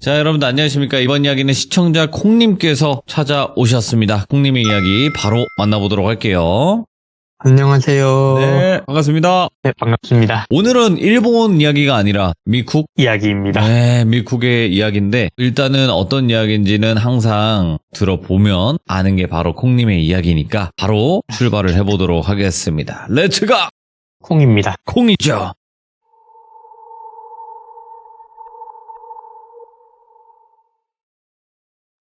자, 여러분들 안녕하십니까. 이번 이야기는 시청자 콩님께서 찾아오셨습니다. 콩님의 이야기 바로 만나보도록 할게요. 안녕하세요. 네, 반갑습니다. 네, 반갑습니다. 오늘은 일본 이야기가 아니라 미국? 이야기입니다. 네, 미국의 이야기인데 일단은 어떤 이야기인지는 항상 들어보면 아는 게 바로 콩님의 이야기니까 바로 출발을 해보도록 하겠습니다. 렛츠가! 콩입니다. 콩이죠.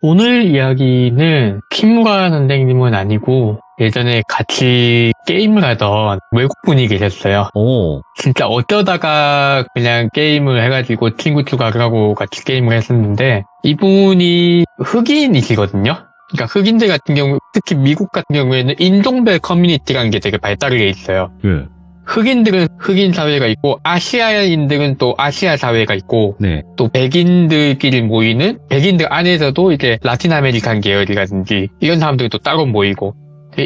오늘 이야기는 키무라 선생님은 아니고 예전에 같이 게임을 하던 외국분이 계셨어요. 오, 진짜 어쩌다가 그냥 게임을 해가지고 친구 추가를 하고 같이 게임을 했었는데 이분이 흑인이시거든요. 그러니까 흑인들 같은 경우, 특히 미국 같은 경우에는 인종별 커뮤니티라는 게 되게 발달이 돼 있어요. 네. 흑인들은 흑인 사회가 있고 아시아인들은 또 아시아 사회가 있고 네. 또 백인들끼리 모이는 백인들 안에서도 이제 라틴 아메리칸 계열이라든지 이런 사람들도 따로 모이고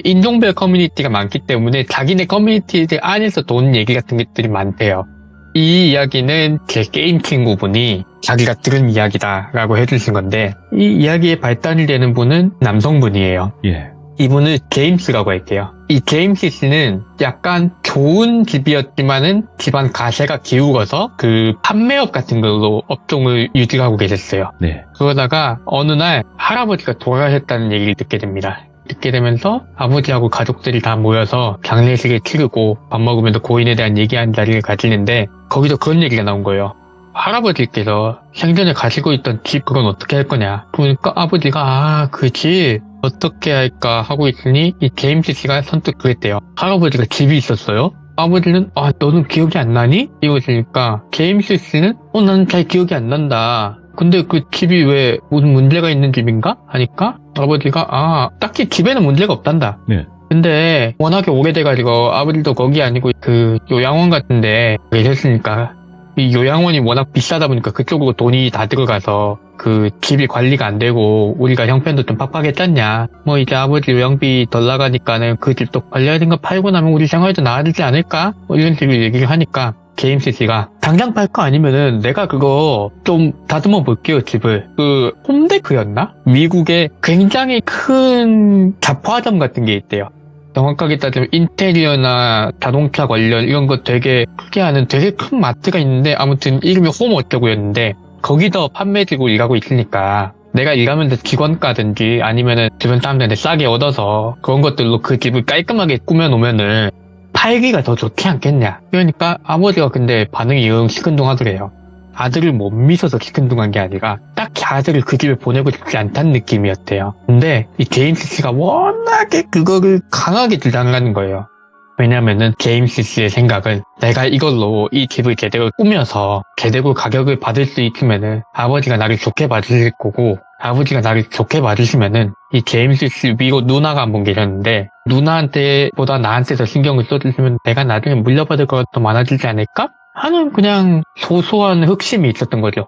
인종별 커뮤니티가 많기 때문에 자기네 커뮤니티들 안에서 도는 얘기 같은 것들이 많대요. 이 이야기는 제 게임 친구분이 자기가 들은 이야기다라고 해주신 건데 이 이야기에 발단이 되는 분은 남성분이에요. 예. 이분을 제임스라고 할게요. 이 제임스 씨는 약간 좋은 집이었지만은 집안 가세가 기울어서 그 판매업 같은 걸로 업종을 유지하고 계셨어요. 네. 그러다가 어느 날 할아버지가 돌아가셨다는 얘기를 듣게 됩니다. 듣게 되면서 아버지하고 가족들이 다 모여서 장례식을 치르고 밥 먹으면서 고인에 대한 얘기하는 자리를 가지는데 거기서 그런 얘기가 나온 거예요. 할아버지께서 생전에 가지고 있던 집 그건 어떻게 할 거냐. 보니까 아버지가 그 집 어떻게 할까 하고 있으니 이 제임스 씨가 선뜻 그랬대요. 할아버지가 집이 있었어요. 아버지는 너는 기억이 안 나니? 이러시니까 제임스 씨는 나는 잘 기억이 안 난다. 근데 그 집이 왜 무슨 문제가 있는 집인가? 하니까 아버지가 딱히 집에는 문제가 없단다. 네. 근데 워낙에 오래돼가지고 아버지도 거기 아니고 그 요양원 같은데 계셨으니까 이 요양원이 워낙 비싸다 보니까 그쪽으로 돈이 다 들어가서 그 집이 관리가 안 되고 우리가 형편도 좀 팍팍했잖냐. 뭐 이제 아버지 요양비 덜 나가니까는 그 집도 관리해야 되는 거 팔고 나면 우리 생활도 나아지지 않을까? 뭐 이런 식으로 얘기를 하니까 제임스 씨가 당장 팔 거 아니면은 내가 그거 좀 다듬어 볼게요 집을. 그 홈데크였나? 미국에 굉장히 큰 잡화점 같은 게 있대요. 정확하게 따지면 인테리어나 자동차 관련 이런 거 되게 크게 하는 되게 큰 마트가 있는데 아무튼 이름이 홈 어쩌고였는데 거기서 판매직으로 일하고 있으니까 내가 일하면서 직원가든지 아니면은 주변 사람들한테 싸게 얻어서 그런 것들로 그 집을 깔끔하게 꾸며놓으면은 팔기가 더 좋지 않겠냐. 그러니까 아버지가 근데 반응이 영 시큰둥하더래요. 아들을 못 믿어서 시큰둥한 게 아니라 딱히 아들을 그 집에 보내고 싶지 않다는 느낌이었대요. 근데 이 제임스 씨가 워낙에 그거를 강하게 주장을 하는 거예요. 왜냐면은 제임스 씨의 생각은 내가 이걸로 이 집을 제대로 꾸며서 제대로 가격을 받을 수 있으면은 아버지가 나를 좋게 봐주실 거고 아버지가 나를 좋게 봐주시면은 이 제임스 씨 미국 누나가 한 분 계셨는데 누나한테 보다 나한테 더 신경을 써주시면 내가 나중에 물려받을 것도 더 많아지지 않을까? 하는 그냥 소소한 흑심이 있었던 거죠.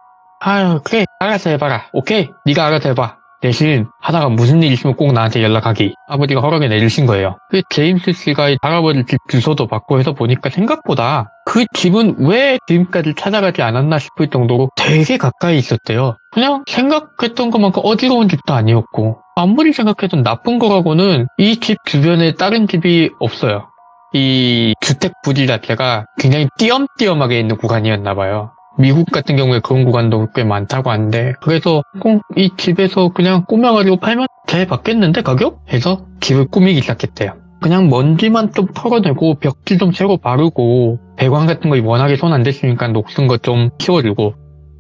그래 알아서 해봐라. 오케이 네가 알아서 해봐. 대신 하다가 무슨 일 있으면 꼭 나한테 연락하기. 아버지가 허락을 내주신 거예요. 그 제임스 씨가 할아버지 집 주소도 받고 해서 보니까 생각보다 그 집은 왜 지금까지 찾아가지 않았나 싶을 정도로 되게 가까이 있었대요. 그냥 생각했던 것만큼 어지러운 집도 아니었고 아무리 생각해도 나쁜 거라고는 이 집 주변에 다른 집이 없어요. 이 주택 부지 자체가 굉장히 띄엄띄엄하게 있는 구간이었나 봐요. 미국 같은 경우에 그런 구간도 꽤 많다고 하는데 그래서 꼭 이 집에서 그냥 꾸며가지고 팔면 잘 받겠는데 가격? 해서 집을 꾸미기 시작했대요. 그냥 먼지만 좀 털어내고 벽지 좀 새로 바르고 배관 같은 거 워낙에 손 안 댔으니까 녹슨 거 좀 키워주고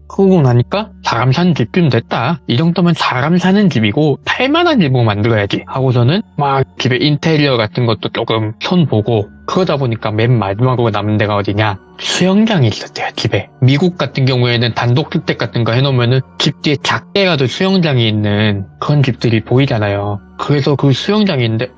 그러고 나니까 사람 사는 집쯤 됐다. 이 정도면 사람 사는 집이고 팔만한 집으로 만들어야지 하고서는 막 집에 인테리어 같은 것도 조금 손보고 그러다 보니까 맨 마지막으로 남은 데가 어디냐? 수영장이 있었대요 집에. 미국 같은 경우에는 단독주택 같은 거 해놓으면은 집 뒤에 작게라도 수영장이 있는 그런 집들이 보이잖아요. 그래서 그 수영장이 있는데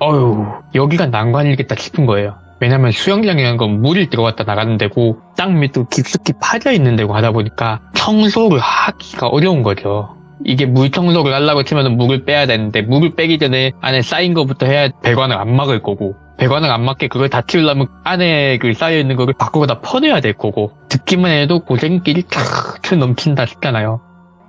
여기가 난관이겠다 싶은 거예요. 왜냐면 수영장이라는 건 물이 들어갔다 나가는 데고 땅 밑으로 깊숙이 파져 있는 데고 하다 보니까 청소를 하기가 어려운 거죠. 이게 물 청소를 하려고 치면 물을 빼야 되는데 물을 빼기 전에 안에 쌓인 것부터 해야 배관을 안 막을 거고 배관을 안 막게 그걸 다 치우려면 안에 그 쌓여있는 거를 밖으로 다 퍼내야 될 거고 듣기만 해도 고생길이 쫙 넘친다 싶잖아요.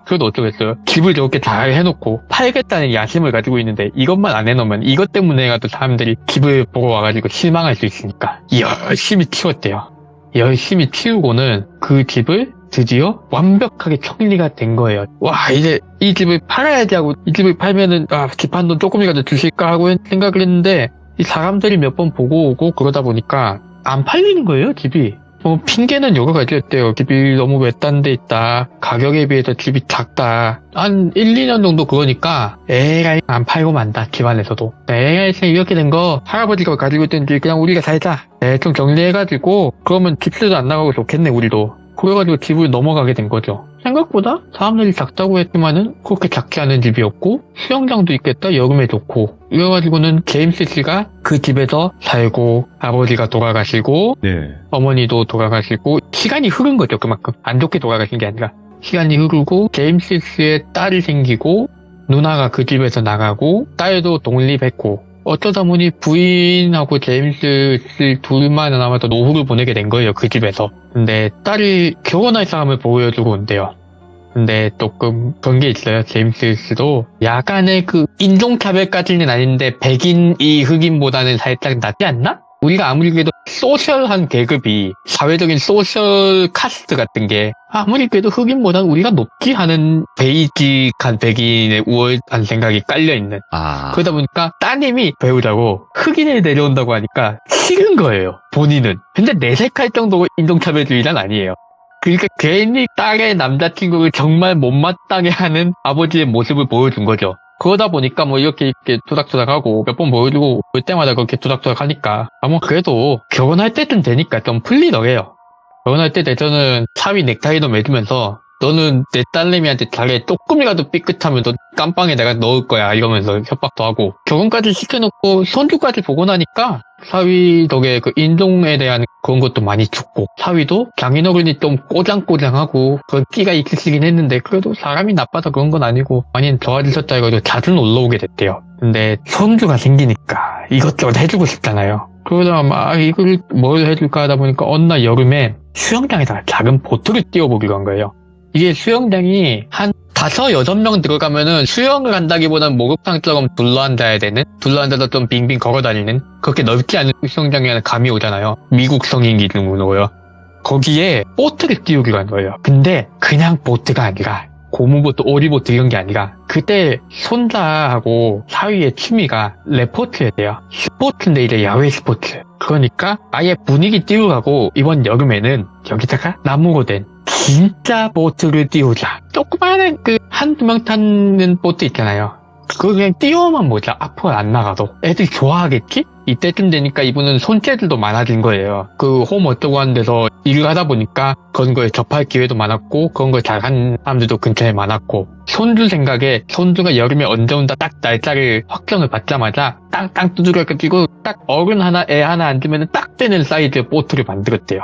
그래도 어쩌겠어요. 집을 저렇게 잘 해놓고 팔겠다는 야심을 가지고 있는데 이것만 안 해놓으면 이것 때문에라도 사람들이 집을 보러 와가지고 실망할 수 있으니까 열심히 키웠대요. 열심히 키우고는 그 집을 드디어 완벽하게 정리가 된 거예요. 와, 이제 이 집을 팔아야지 하고 이 집을 팔면은 집 한 돈 조금이라도 주실까 하고 생각을 했는데 이 사람들이 몇 번 보고 오고 그러다 보니까 안 팔리는 거예요, 집이. 핑계는 여러 가지였대요. 집이 너무 외딴 데 있다. 가격에 비해서 집이 작다. 한 1, 2년 정도 그러니까 에라이 안 팔고 만다. 집안에서도. 에라이 이렇게 된 거 할아버지가 가지고 있던 집 그냥 우리가 살자. 좀 정리해가지고 그러면 집세도 안 나가고 좋겠네 우리도. 그래가지고 집을 넘어가게 된 거죠. 생각보다 사람들이 작다고 했지만은 그렇게 작지 않은 집이었고 수영장도 있겠다. 여름에 좋고. 이래가지고는 제임스 씨가 그 집에서 살고 아버지가 돌아가시고 네. 어머니도 돌아가시고 시간이 흐른 거죠. 그만큼 안 좋게 돌아가신 게 아니라 시간이 흐르고 제임스 씨의 딸이 생기고 누나가 그 집에서 나가고 딸도 독립했고 어쩌다 보니 부인하고 제임스 씨 둘만 남아서 노후를 보내게 된 거예요. 그 집에서. 근데 딸이 결혼할 사람을 보여주고 온대요. 근데 조금 그런 게 있어요. 제임스 씨도 약간의 그 인종차별까지는 아닌데 백인이 흑인보다는 살짝 낫지 않나? 우리가 아무리 그래도 소셜한 계급이 사회적인 소셜 카스트 같은 게 아무리 그래도 흑인보다는 우리가 높지 하는 베이직한 백인의 우월한 생각이 깔려있는 그러다 보니까 따님이 배우자고 흑인을 내려온다고 하니까 싫은 거예요. 본인은. 근데 내색할 정도로 인종차별주의는 아니에요. 그러니까 괜히 딸의 남자친구를 정말 못마땅해 하는 아버지의 모습을 보여준 거죠. 그러다 보니까 뭐 이렇게 투닥투닥하고 몇 번 보여주고 올 때마다 그렇게 투닥투닥하니까 뭐 그래도 결혼할 때쯤 되니까 좀 풀리더래요. 결혼할 때 되서는 사위 넥타이도 매주면서 너는 내 딸내미한테 자기 조금이라도 삐끗하면 너 깜빵에 내가 넣을 거야 이러면서 협박도 하고 결혼까지 시켜놓고 손주까지 보고 나니까 사위 덕에 그 인종에 대한 그런 것도 많이 죽고 사위도 장인어른이 좀 꼬장꼬장하고 그런 끼가 있으시긴 했는데 그래도 사람이 나빠서 그런 건 아니고 많이 좋아지셨다 이거죠. 자주 놀러 오게 됐대요. 근데 손주가 생기니까 이것저것 해주고 싶잖아요. 그러다가 막 이걸 뭘 해줄까 하다 보니까 어느 날 여름에 수영장에다가 작은 보트를 띄워보기로 한 거예요. 이게 수영장이 한 5, 6명 들어가면은 수영을 한다기보다는 목욕탕처럼 둘러앉아야 되는, 둘러앉아서 좀 빙빙 걸어다니는 그렇게 넓지 않은 수영장이라는 감이 오잖아요. 미국 성인 기준으로요. 거기에 보트를 띄우기로 한 거예요. 근데 그냥 보트가 아니라 고무보트, 오리보트 이런 게 아니라 그때 손자하고 사위의 취미가 레포트였대요. 스포츠인데 이제 야외 스포츠. 그러니까 아예 분위기 띄우라고 이번 여름에는 여기다가 나무로 된 진짜 보트를 띄우자. 조그마한 한두 명 타는 보트 있잖아요. 그거 그냥 띄워만 보자. 앞으로 안 나가도. 애들이 좋아하겠지? 이때쯤 되니까 이분은 손재주도 많아진 거예요. 그 홈 어쩌고 하는 데서 일을 하다 보니까 그런 거에 접할 기회도 많았고 그런 걸 잘하는 사람들도 근처에 많았고 손주 생각에 손주가 여름에 언제 온다 딱 날짜를 확정을 받자마자 땅땅 두드려가지고 딱 어른 하나 애 하나 앉으면 딱 되는 사이즈의 보트를 만들었대요.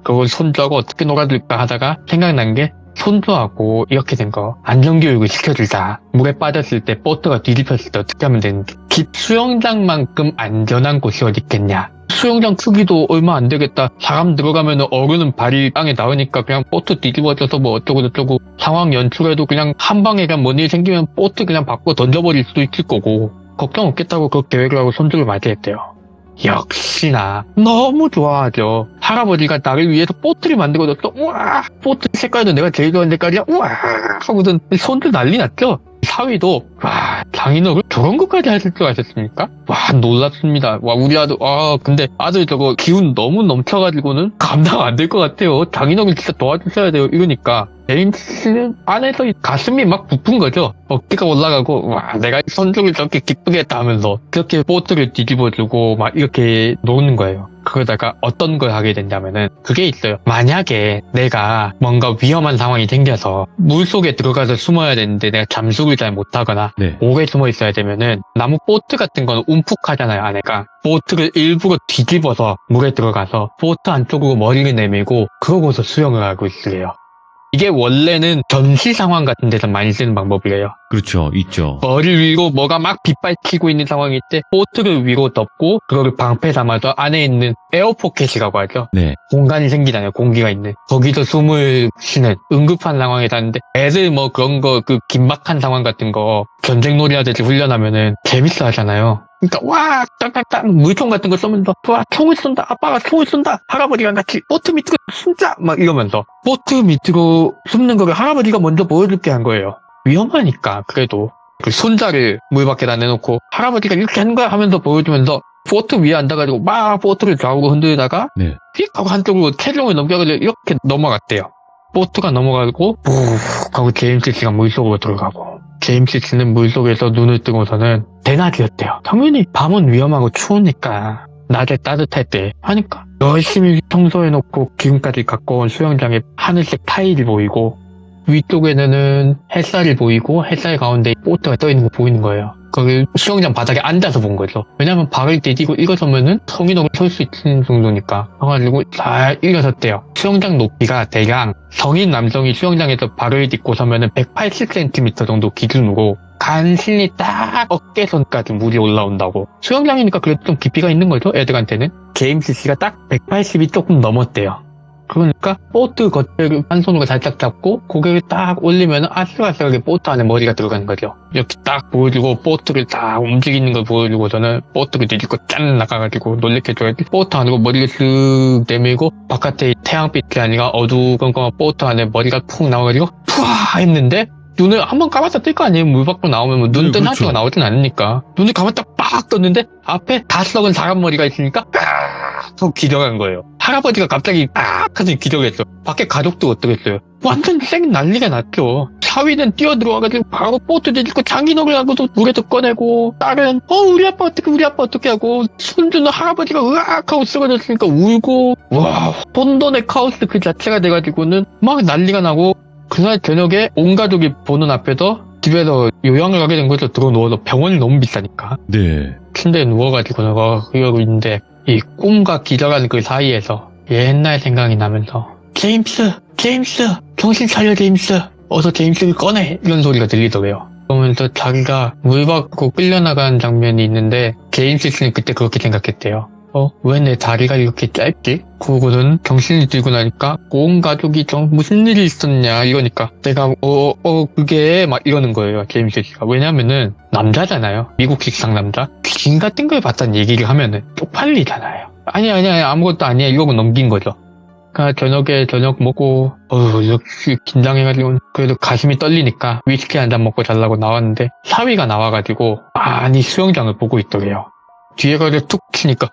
그걸 손주하고 어떻게 놀아줄까 하다가 생각난 게 손주하고 이렇게 된 거 안전교육을 시켜주자. 물에 빠졌을 때 보트가 뒤집혔을 때 어떻게 하면 되는지. 집 수영장만큼 안전한 곳이 어디 있겠냐. 수영장 크기도 얼마 안 되겠다. 사람 들어가면 어른은 발이 땅에 닿으니까 그냥 보트 뒤집어져서 뭐 어쩌고 저쩌고 상황 연출해도 그냥 한 방에 그냥 뭔 일 생기면 보트 그냥 바꿔 던져버릴 수도 있을 거고 걱정 없겠다고 그 계획을 하고 손주를 맞이했대요. 역시나 너무 좋아하죠. 할아버지가 나를 위해서 보트를 만들어줬어. 우와, 보트 색깔도 내가 제일 좋아하는 색깔이야. 우와 하고선 손들 난리 났죠. 사위도 와, 장인어른 저런 것까지 하실 줄 아셨습니까? 와, 놀랍습니다. 와, 우리 아들 근데 아들 저거 기운 너무 넘쳐가지고는 감당 안 될 것 같아요. 장인어른 진짜 도와주셔야 돼요. 이러니까 제임스는 안에서 가슴이 막 부푼 거죠. 어깨가 올라가고 와, 내가 손주를 저렇게 기쁘게 했다 하면서 그렇게 보트를 뒤집어주고 막 이렇게 노는 거예요. 그러다가 어떤 걸 하게 된다면은 그게 있어요. 만약에 내가 뭔가 위험한 상황이 생겨서 물속에 들어가서 숨어야 되는데 내가 잠수를 잘 못하거나 오래 숨어 있어야 되면은 나무 보트 같은 건 움푹하잖아요. 안에가 보트를 일부러 뒤집어서 물에 들어가서 보트 안쪽으로 머리를 내밀고 그러고서 수영을 하고 있으래요. 이게 원래는 전시 상황 같은 데서 많이 쓰는 방법이에요. 그렇죠. 있죠. 머리를 위로 뭐가 막 빗발치고 있는 상황일 때 보트를 위로 덮고 그거를 방패 삼아서 안에 있는 에어포켓이라고 하죠. 네. 공간이 생기잖아요. 공기가 있는. 거기서 숨을 쉬는 응급한 상황에 닿는데 애들 뭐 그런 거 그 긴박한 상황 같은 거 전쟁놀이 하듯이 훈련하면은 재밌어 하잖아요. 그러니까 와 딱딱딱 물총 같은 거 쏘면서 와 총을 쏜다 아빠가 총을 쏜다 할아버지랑 같이 보트 밑으로 숨자 막 이러면서 보트 밑으로 숨는 거를 할아버지가 먼저 보여줄게 한 거예요. 위험하니까 그래도 그 손자를 물 밖에다 내놓고 할아버지가 이렇게 하는 거야 하면서 보여주면서 보트 위에 앉아가지고 막 보트를 좌우로 흔들다가 네. 휙 하고 한쪽으로 체중을 넘겨가지고 이렇게 넘어갔대요. 보트가 넘어가고 푹 하고 제임스 씨가 물속으로 들어가고 제임스 씨는 물속에서 눈을 뜨고서는 대낮이었대요. 당연히 밤은 위험하고 추우니까 낮에 따뜻할 때 하니까 열심히 청소해놓고 지금까지 갖고 온 수영장에 하늘색 타일이 보이고 위쪽에는 햇살이 보이고 햇살 가운데 보트가 떠있는 거 보이는 거예요. 거기 수영장 바닥에 앉아서 본 거죠. 왜냐면 발을 디디고 일어서면은 성인으로 설 수 있는 정도니까. 그래가지고 잘 일어섰대요. 수영장 높이가 대강 성인 남성이 수영장에서 발을 딛고 서면은 180cm 정도 기준으로 간신히 딱 어깨선까지 물이 올라온다고. 수영장이니까 그래도 좀 깊이가 있는 거죠, 애들한테는. 제임스 씨가 딱 180이 조금 넘었대요. 그러니까 보트 겉을 한 손으로 살짝 잡고 고개를 딱 올리면 아슬아슬하게 보트 안에 머리가 들어가는 거죠. 이렇게 딱 보여주고 보트를 딱 움직이는 걸 보여주고서는 보트를 뒤집고 짠 나가가지고 놀래켜줘야지. 보트 안으로 머리를 쓱 내밀고 바깥에 태양빛이 아니라 어두컴컴한 보트 안에 머리가 푹 나와가지고 푸아 했는데 눈을 한번 감았다 뜰 거 아니에요. 물 밖으로 나오면 뭐 눈 뜬 하트가 나오진 않으니까. 눈을 감았다 빡 떴는데 앞에 다 썩은 사람 머리가 있으니까 또 기절한 거예요. 할아버지가 갑자기 빡 하더니 기절했어. 밖에 가족도 어떠겠어요. 완전 쌩 난리가 났죠. 사위는 뛰어들어와가지고 바로 보트 뒤집고 장인어른 하고도 물에서 꺼내고 딸은 우리 아빠 어떻게 하고 손주는 할아버지가 으악 하고 쓰러졌으니까 울고 와 혼돈의 카오스 그 자체가 돼가지고는 막 난리가 나고 그날 저녁에 온 가족이 보는 앞에서 집에서 요양을 하게 된 거죠. 들어 누워서 병원이 너무 비싸니까. 네. 침대에 누워가지고 내가 이러고 있는데 이 꿈과 기절하는 그 사이에서 옛날 생각이 나면서 제임스 정신 차려 제임스 어서 제임스를 꺼내 이런 소리가 들리더래요. 그러면서 자기가 물 밖으로 끌려나가는 장면이 있는데 제임스 씨는 그때 그렇게 생각했대요. 왜 내 다리가 이렇게 짧지? 그러고는 정신이 들고 나니까 온 가족이 무슨 일이 있었냐 이러니까 내가 그게 막 이러는 거예요. 제임스 씨가. 왜냐면은 남자잖아요. 미국식 상남자. 귀신 같은 걸 봤다는 얘기를 하면은 쪽팔리잖아요. 아니야 아무것도 아니야 이러고 넘긴 거죠. 그러니까 저녁에 저녁 먹고 역시 긴장해가지고 그래도 가슴이 떨리니까 위스키 한 잔 먹고 자려고 나왔는데 사위가 나와가지고 아니 수영장을 보고 있더래요. 뒤에 가서 툭 치니까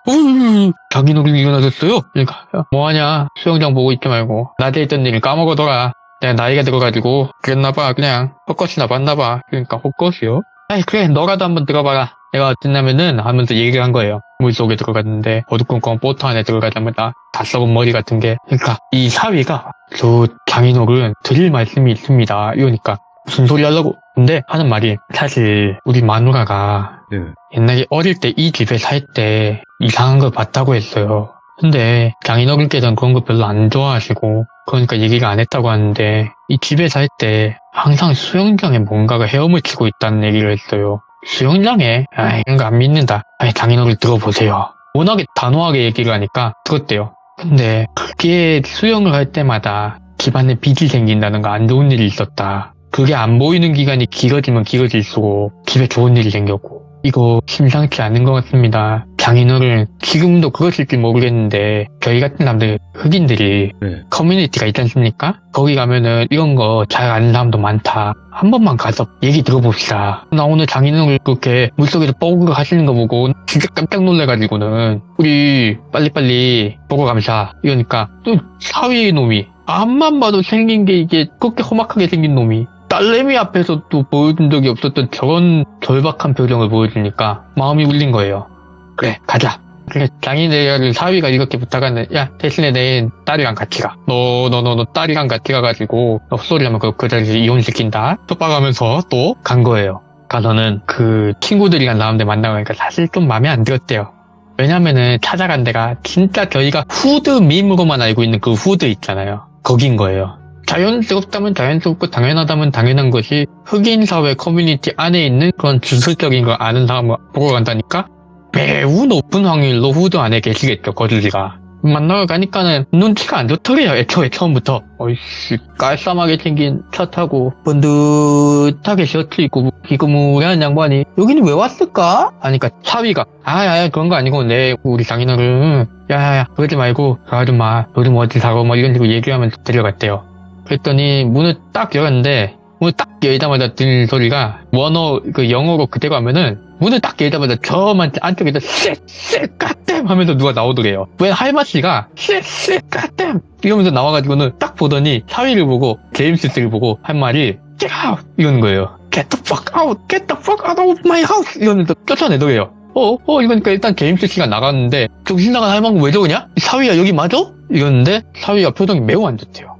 장인어른이 일어나셨어요? 그러니까 뭐하냐 수영장 보고 있지 말고 낮에 있던 일을 까먹어둬라. 내가 나이가 들어가지고 그랬나봐 그냥 헛것이나 봤나봐. 그러니까 헛것이요? 아이 그래 너라도 한번 들어봐라. 내가 어땠냐면은 하면서 얘기를 한 거예요. 물속에 들어갔는데 어두컴컴 보트 안에 들어가자마자 다 썩은 머리 같은 게 그러니까 이 사위가 저 장인어른 드릴 말씀이 있습니다 이러니까 무슨 소리 하려고. 근데 하는 말이 사실 우리 마누라가 네. 옛날에 어릴 때 이 집에 살 때 이상한 걸 봤다고 했어요. 근데 장인어른께서는 그런 거 별로 안 좋아하시고 그러니까 얘기가 안 했다고 하는데 이 집에 살 때 항상 수영장에 뭔가가 헤엄을 치고 있다는 얘기를 했어요. 수영장에? 이런 거 안 믿는다. 장인어른 들어보세요. 워낙에 단호하게 얘기를 하니까 들었대요. 근데 그게 수영을 할 때마다 집안에 빚이 생긴다는 거 안 좋은 일이 있었다. 그게 안 보이는 기간이 길어지면 길어질수록 집에 좋은 일이 생겼고 이거 심상치 않은 것 같습니다. 장인어른 지금도 그것일지 모르겠는데 저희 같은 남들 흑인들이 커뮤니티가 있지 않습니까? 거기 가면은 이런 거 잘 아는 사람도 많다. 한 번만 가서 얘기 들어봅시다. 나 오늘 장인어른 그렇게 물속에서 뻐글 하시는 거 보고 진짜 깜짝 놀래가지고는 우리 빨리빨리 보고 감사 이러니까 또 사위의 놈이 앞만 봐도 생긴 게 이게 그렇게 험악하게 생긴 놈이 딸내미 앞에서 또 보여준 적이 없었던 저런 절박한 표정을 보여주니까 마음이 울린 거예요. 그래 가자. 그래 장인어른 사위가 이렇게 부탁하는데 야 대신에 내 딸이랑 같이 가. 너 딸이랑 같이 가가지고 헛소리 하면 그 자리에서 이혼시킨다. 쫓아가면서 또 간 거예요. 가서는 그 친구들이랑 나오는데 만나보니까 사실 좀 마음에 안 들었대요. 왜냐면은 찾아간 데가 진짜 저희가 후드 밈으로만 알고 있는 그 후드 있잖아요. 거긴 거예요. 자연스럽다면 자연스럽고 당연하다면 당연한 것이 흑인 사회 커뮤니티 안에 있는 그런 주술적인 걸 아는 사람을 보러 간다니까 매우 높은 확률로 후드 안에 계시겠죠, 거주지가. 만나러 가니까는 눈치가 안 좋더래요, 애초에 처음부터. 어이씨, 깔쌈하게 생긴 차 타고 번듯하게 셔츠 입고 비그무리한 양반이 여기는 왜 왔을까? 하니까 사위가 아야야 그런 거 아니고 우리 장인어른 야야야 그러지 말고 그 아줌마 요즘 어디 사고 뭐 이런 식으로 얘기하면서 데려갔대요. 그랬더니 문을 딱 열었는데 문을 딱 열자마자 들린 소리가 그 영어로 그대로 하면은 문을 딱 열자마자 저만 안쪽에서 쎄쎄 까댐 하면서 누가 나오더래요. 왜 할마씨가 쎄쎄 까댐 이러면서 나와가지고는 딱 보더니 사위를 보고 제임스를 보고 한 말이 Get out 이러는 거예요. Get the fuck out, get the fuck out of my house 이러면서 쫓아내더래요. 이러니까 일단 제임스 씨가 나갔는데 정신 나간 할망구 왜 저러냐? 사위야 여기 맞아? 이러는데 사위가 표정이 매우 안 좋대요.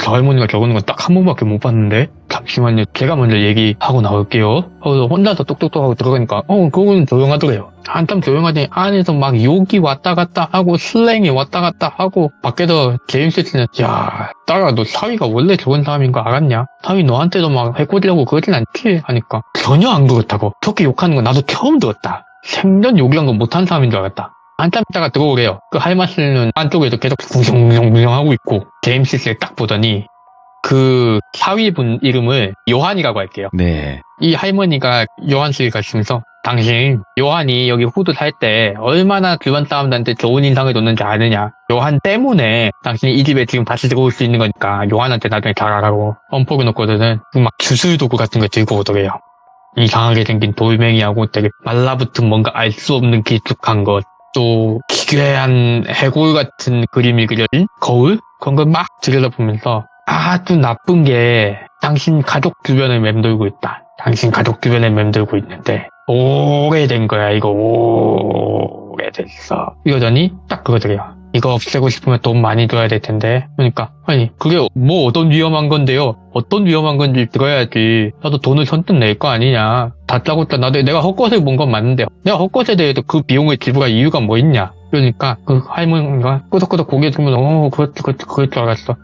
저 할머니가 저러는 건 딱 한 번밖에 못 봤는데 잠시만요 제가 먼저 얘기하고 나올게요. 혼자서 똑똑똑하고 들어가니까 그거는 조용하더래요. 한참 조용하더니 안에서 막 욕이 왔다 갔다 하고 슬랭이 왔다 갔다 하고 밖에서 제임스 씨는 야 딸아 너 사위가 원래 좋은 사람인 거 알았냐? 사위 너한테도 막 해코지라고 그러진 않지? 하니까 전혀 안 그렇다고 저렇게 욕하는 거 나도 처음 들었다. 생전 욕이란 거 못한 사람인 줄 알았다. 한참 있다가 들어오래요. 그 할머니는 안쪽에서 계속 궁성궁성 하고 있고 제임스 씨를 딱 보더니 그 사위분 이름을 요한이라고 할게요. 네. 이 할머니가 요한 씨를 가시면서 당신 요한이 여기 후드 살 때 얼마나 주변 사람들한테 좋은 인상을 줬는지 아느냐. 요한 때문에 당신이 이 집에 지금 다시 들어올 수 있는 거니까 요한한테 나중에 잘하라고 엄포를 놓고서는 막 주술도구 같은 거 들고 오더래요. 이상하게 생긴 돌멩이하고 되게 말라붙은 뭔가 알 수 없는 길쭉한 것 또 기괴한 해골 같은 그림이 그려진 거울? 그런 걸 막 들여다보면서 아주 나쁜 게 당신 가족 주변을 맴돌고 있다. 당신 가족 주변에 맴돌고 있는데 오래된 거야 이거 오래됐어. 이러더니 딱 그거더래요. 이거 없애고 싶으면 돈 많이 줘야 될 텐데. 그러니까 아니 그게 뭐 어떤 위험한 건데요. 어떤 위험한 건지 들어야지. 나도 돈을 선뜻 낼 거 아니냐. 다짜고짜 나도 내가 헛것을 본 건 맞는데 내가 헛것에 대해서 그 비용을 지불할 이유가 뭐 있냐. 그러니까 그 할머니가 끄덕끄덕 고개 들면서 그럴 줄 알았어.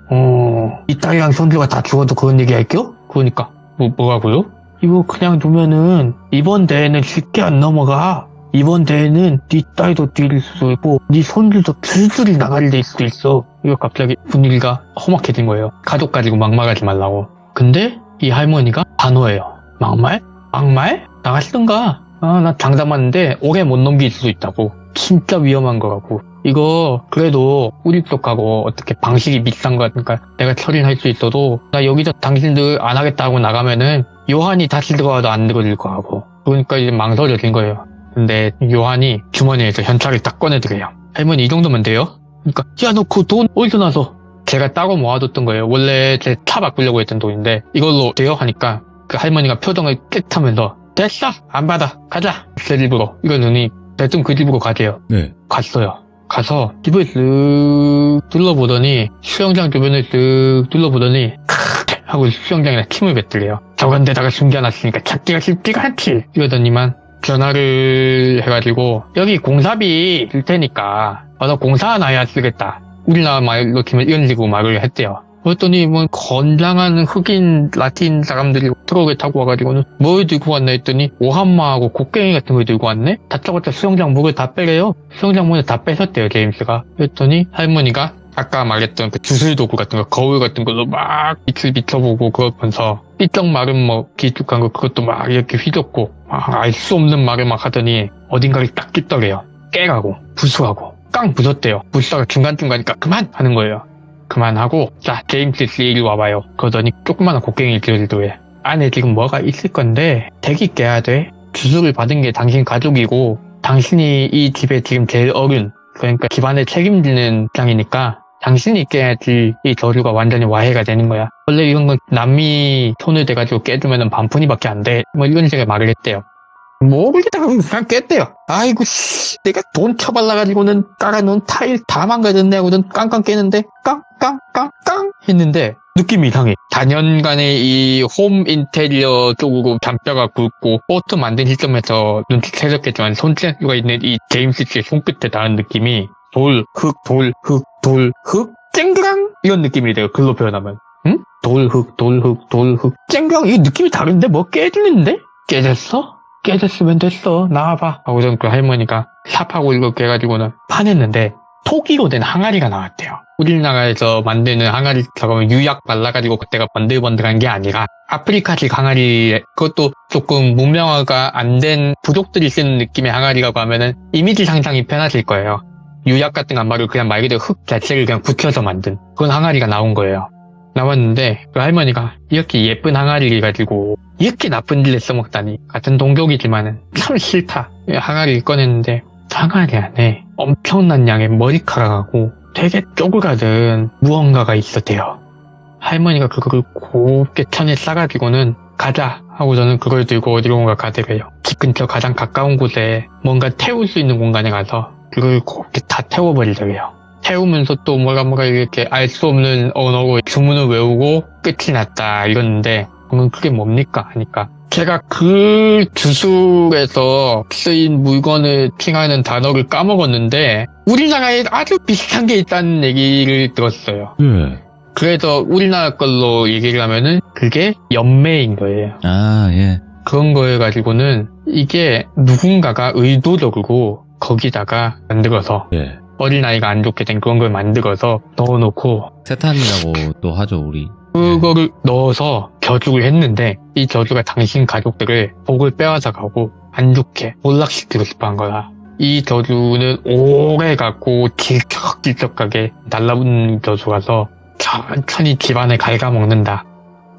이 딸이랑 손주가 다 죽어도 그런 얘기 할게요? 그러니까 뭐라고요? 이거 그냥 두면은 이번 대회는 쉽게 안 넘어가. 이번 대회는 네 딸도 뒤릴 수도 있고 네 손주도 줄줄이 나갈 일 수도 있어. 이거 갑자기 분위기가 험악해진 거예요. 가족 가지고 막말하지 말라고. 근데 이 할머니가 단호해요. 막말? 막말? 나가시던가. 나 장담 하는데 오래 못 넘길 수도 있다고. 진짜 위험한 거라고. 이거 그래도 우리 쪽하고 어떻게 방식이 비슷한 거 같으니까 내가 처리를 할 수 있어도 나 여기서 당신들 안 하겠다 하고 나가면은 요한이 다시 들어와도 안 들어질 거라고. 그러니까 이제 망설여진 거예요. 근데 요한이 주머니에서 현찰을 딱 꺼내드려요. 할머니 이 정도면 돼요? 그러니까 야 너 그 돈 어디서 나서? 제가 따로 모아뒀던 거예요. 원래 제 차 바꾸려고 했던 돈인데 이걸로 돼요? 하니까 그 할머니가 표정을 깨끗하면서 됐어 안 받아 가자 제 집으로 이러더니 대뜸 그 집으로 가재요. 네. 갔어요. 가서 집을 쓱 둘러보더니 수영장 주변을 쓱 둘러보더니 하고 수영장에 침을 뱉더래요. 저건 데다가 숨겨놨으니까 찾기가 쉽지가 않지. 이러더니만 전화를 해가지고 여기 공사비 줄 테니까 너 공사 나야 쓰겠다. 우리나라 말로 치면 이런 식으로 말을 했대요. 그랬더니 뭐 건장한 흑인 라틴 사람들이 트럭을 타고 와가지고는 뭘 들고 왔나 했더니 오한마하고 곡괭이 같은 걸 들고 왔네. 다짜고짜 수영장 문을 다 빼래요. 수영장 문을 다 뺏었대요 제임스가. 그랬더니 할머니가 아까 말했던 그 주술도구 같은 거 거울 같은 걸로 막 빛을 비춰보고 그러면서 삐쩍 마른 뭐 길쭉한 거 그것도 막 이렇게 휘젓고 알 수 없는 말을 막 하더니 어딘가를 딱 찢더래요. 깨가고 부수하고 깡 부쉈대요. 부수다가 중간중간이니까 그만 하는 거예요. 그만하고 자 제임스 씨 이리 와봐요. 그러더니 조그마한 곡괭이 들더래. 안에 지금 뭐가 있을 건데 댁이 깨야 돼. 주술을 받은 게 당신 가족이고 당신이 이 집에 지금 제일 어른 그러니까 집안을 책임지는 입장이니까 당신이 깨야지 이 저주가 완전히 와해가 되는 거야. 원래 이런 건 남이 손을 대가지고 깨주면 반푼이밖에 안 돼. 뭐 이런 식의 말을 했대요. 모르겠다가 그냥 깼대요. 아이고 씨 내가 돈 쳐발라가지고는 깔아놓은 타일 다 망가졌네 하고는 깡깡 깨는데 깡깡깡깡 했는데 느낌이 이상해. 단연간의 이 홈 인테리어 쪽으로 잔뼈가 굵고 포트 만든 시점에서 눈치채셨겠지만 손재주가 있는 이 제임스 씨의 손끝에 닿은 느낌이 돌, 흙, 돌, 흙, 돌, 흙, 쨍그랑 이런 느낌이 돼요. 글로 표현하면. 응? 돌흙, 돌흙, 돌흙. 쨍경, 이거 느낌이 다른데? 뭐 깨지는데? 깨졌어? 깨졌으면 됐어. 나와봐. 하고선 그 할머니가 삽하고 이렇게 해가지고는 파냈는데, 토기로 된 항아리가 나왔대요. 우리나라에서 만드는 항아리처럼 유약 발라가지고 그때가 번들번들한 게 아니라 아프리카식 항아리, 그것도 조금 문명화가 안 된 부족들이 쓰는 느낌의 항아리라고 하면은 이미지 상상이 편하실 거예요. 유약 같은 거 안 말고 그냥 말 그대로 흙 자체를 그냥 붙여서 만든 그런 항아리가 나온 거예요. 나왔는데 그 할머니가 이렇게 예쁜 항아리를 가지고 이렇게 나쁜 일에 써먹다니, 같은 동족이지만은 참 싫다. 항아리를 꺼냈는데 항아리 안에 엄청난 양의 머리카락하고 되게 쪼그라든 무언가가 있었대요. 할머니가 그거를 곱게 천에 싸가지고는 가자 하고 저는 그걸 들고 어디론가 가더래요. 집 근처 가장 가까운 곳에 뭔가 태울 수 있는 공간에 가서 그걸 곱게 다 태워버리더래요. 태우면서 또 뭐가 이렇게 알 수 없는 언어로 주문을 외우고 끝이 났다 이러는데, 그러면 그게 뭡니까 하니까 제가 그 주술에서 쓰인 물건을 칭하는 단어를 까먹었는데 우리나라에 아주 비슷한 게 있다는 얘기를 들었어요. 예. 그래서 우리나라 걸로 얘기를 하면은 그게 연매인 거예요. 아, 예. 그런 거에 가지고는 이게 누군가가 의도적으로 거기다가 만들어서 예. 어린아이가 안 좋게 된 그런 걸 만들어서 넣어놓고 세탄이라고 또 하죠, 우리. 그거를 넣어서 저주를 했는데 이 저주가 당신 가족들을 복을 빼앗아가고 안 좋게 몰락시키고 싶어 한 거야. 이 저주는 오래 갖고 질척질척하게 날라붙는 저주라서 천천히 집안을 갉아먹는다.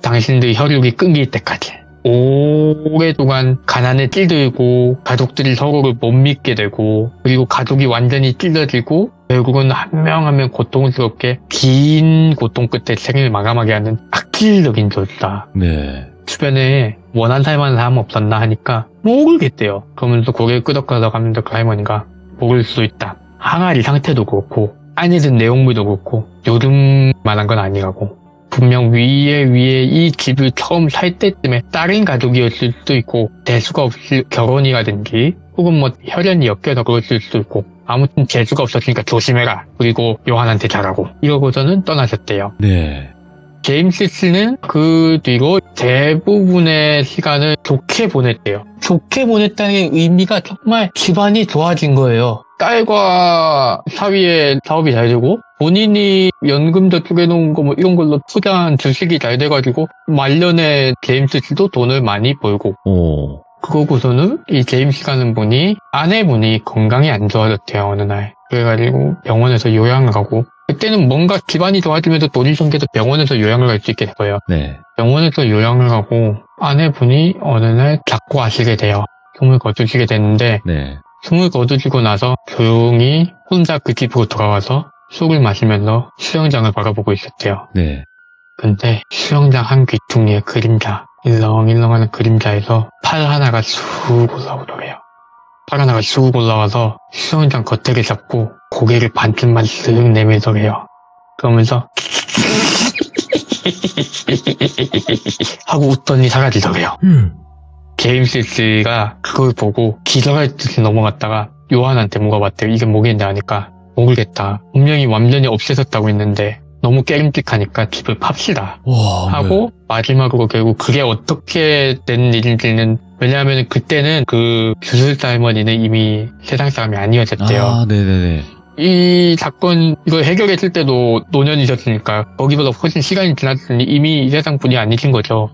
당신들의 혈육이 끊길 때까지. 오랫동안 가난에 찌들고 가족들이 서로를 못 믿게 되고, 그리고 가족이 완전히 찔러지고 결국은 한 명 한 명 고통스럽게 긴 고통 끝에 생을 마감하게 하는 악질적인 저주다. 네. 주변에 원한 살만한 사람 없었나 하니까 모르겠대요. 그러면서 고개를 끄덕끄덕 하면서 그 할머니가 모를 수도 있다. 항아리 상태도 그렇고 안에 든 내용물도 그렇고 요즘만한 건 아니라고. 분명 위에 이 집을 처음 살 때쯤에 다른 가족이었을 수도 있고, 대수가 없을 결혼이라든지 혹은 뭐 혈연이 엮여서 그랬을 수도 있고, 아무튼 재수가 없었으니까 조심해라. 그리고 요한한테 잘하고 이러고서는 떠나셨대요. 네. 제임스 씨는 그 뒤로 대부분의 시간을 좋게 보냈대요. 좋게 보냈다는 의미가 정말 집안이 좋아진 거예요. 딸과 사위의 사업이 잘 되고, 본인이 연금도 쪼개놓은 거 뭐 이런 걸로 투자한 주식이 잘 돼가지고 말년에 제임스 씨도 돈을 많이 벌고, 오. 그러고서는 이 제임스 가는 분이 아내분이 건강이 안 좋아졌대요, 어느 날. 그래가지고 병원에서 요양을 가고, 그때는 뭔가 집안이 좋아지면서 돈이 생겨서 병원에서 요양을 갈 수 있게 됐어요. 네. 병원에서 요양을 가고 아내분이 어느 날 자꾸 아시게 돼요. 숨을 거두시게 됐는데, 네. 숨을 거두시고 나서 조용히 혼자 그 집으로 돌아와서 술을 마시면서 수영장을 바라보고 있었대요. 네. 근데 수영장 한 귀퉁이의 그림자, 일렁일렁하는 그림자에서 팔 하나가 쑥 올라오더래요. 팔 하나가 쑥 올라와서 수영장 겉에를 잡고 고개를 반쯤만 쓱 내밀더래요. 그러면서 하고 웃더니 사라지더래요. 제임스 씨가 그걸 보고 기절할 듯이 넘어갔다가 요한한테 물어봤대요. 이게 뭐겠냐 하니까 모르겠다. 분명히 완전히 없애졌다고 했는데 너무 깨름직하니까 집을 팝시다. 와, 하고 마지막으로 결국 그게 어떻게 된 일인지는, 왜냐하면 그때는 그 주술사 할머니는 이미 세상 사람이 아니었었대요. 아, 네네네. 이 사건 이걸 해결했을 때도 노년이셨으니까 거기보다 훨씬 시간이 지났으니 이미 이 세상 분이 아니신 거죠.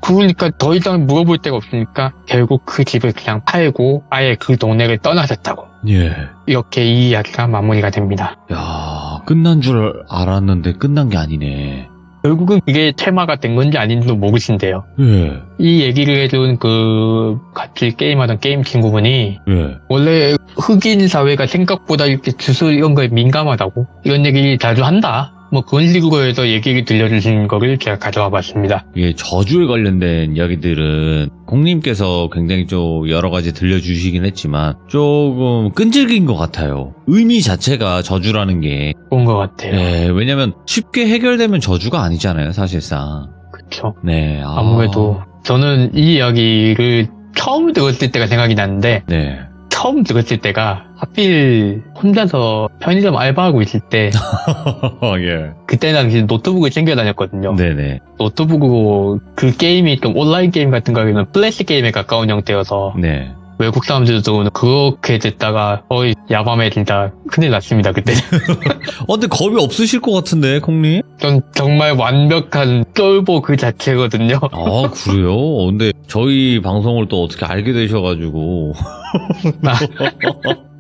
그러니까 더 이상 물어볼 데가 없으니까 결국 그 집을 그냥 팔고 아예 그 동네를 떠나셨다고. 예. 이렇게 이 이야기가 마무리가 됩니다. 야, 끝난 줄 알았는데 끝난 게 아니네. 결국은 그게 테마가 된 건지 아닌지도 모르신대요. 예. 이 얘기를 해준 그 같이 게임하던 게임 친구분이 예. 원래 흑인 사회가 생각보다 이렇게 주술 이런 거에 민감하다고, 이런 얘기 자주 한다, 뭐 그런 식으로 해서 얘기를 들려주신 거를 제가 가져와 봤습니다. 이게 저주에 관련된 이야기들은 공님께서 굉장히 좀 여러 가지 들려주시긴 했지만 조금 끈질긴 것 같아요. 의미 자체가 저주라는 게. 그런 것 같아요. 네, 왜냐면 쉽게 해결되면 저주가 아니잖아요, 사실상. 그쵸. 네. 아무래도 저는 이 이야기를 처음 들었을 때가 생각이 나는데, 네. 처음 들었을 때가 하필 혼자서 편의점 알바하고 있을 때 예. 그때 당시 노트북을 챙겨 다녔거든요. 네네. 노트북으로 그 게임이 좀 온라인 게임 같은 거는 플래시 게임에 가까운 형태여서 네. 외국 사람들도 그렇게 듣다가 거의 야밤에 진짜 큰일 났습니다. 그때. 근데 겁이 없으실 것 같은데, 콩님? 전 정말 완벽한 쫄보 그 자체거든요. 아, 그래요? 근데 저희 방송을 또 어떻게 알게 되셔가지고.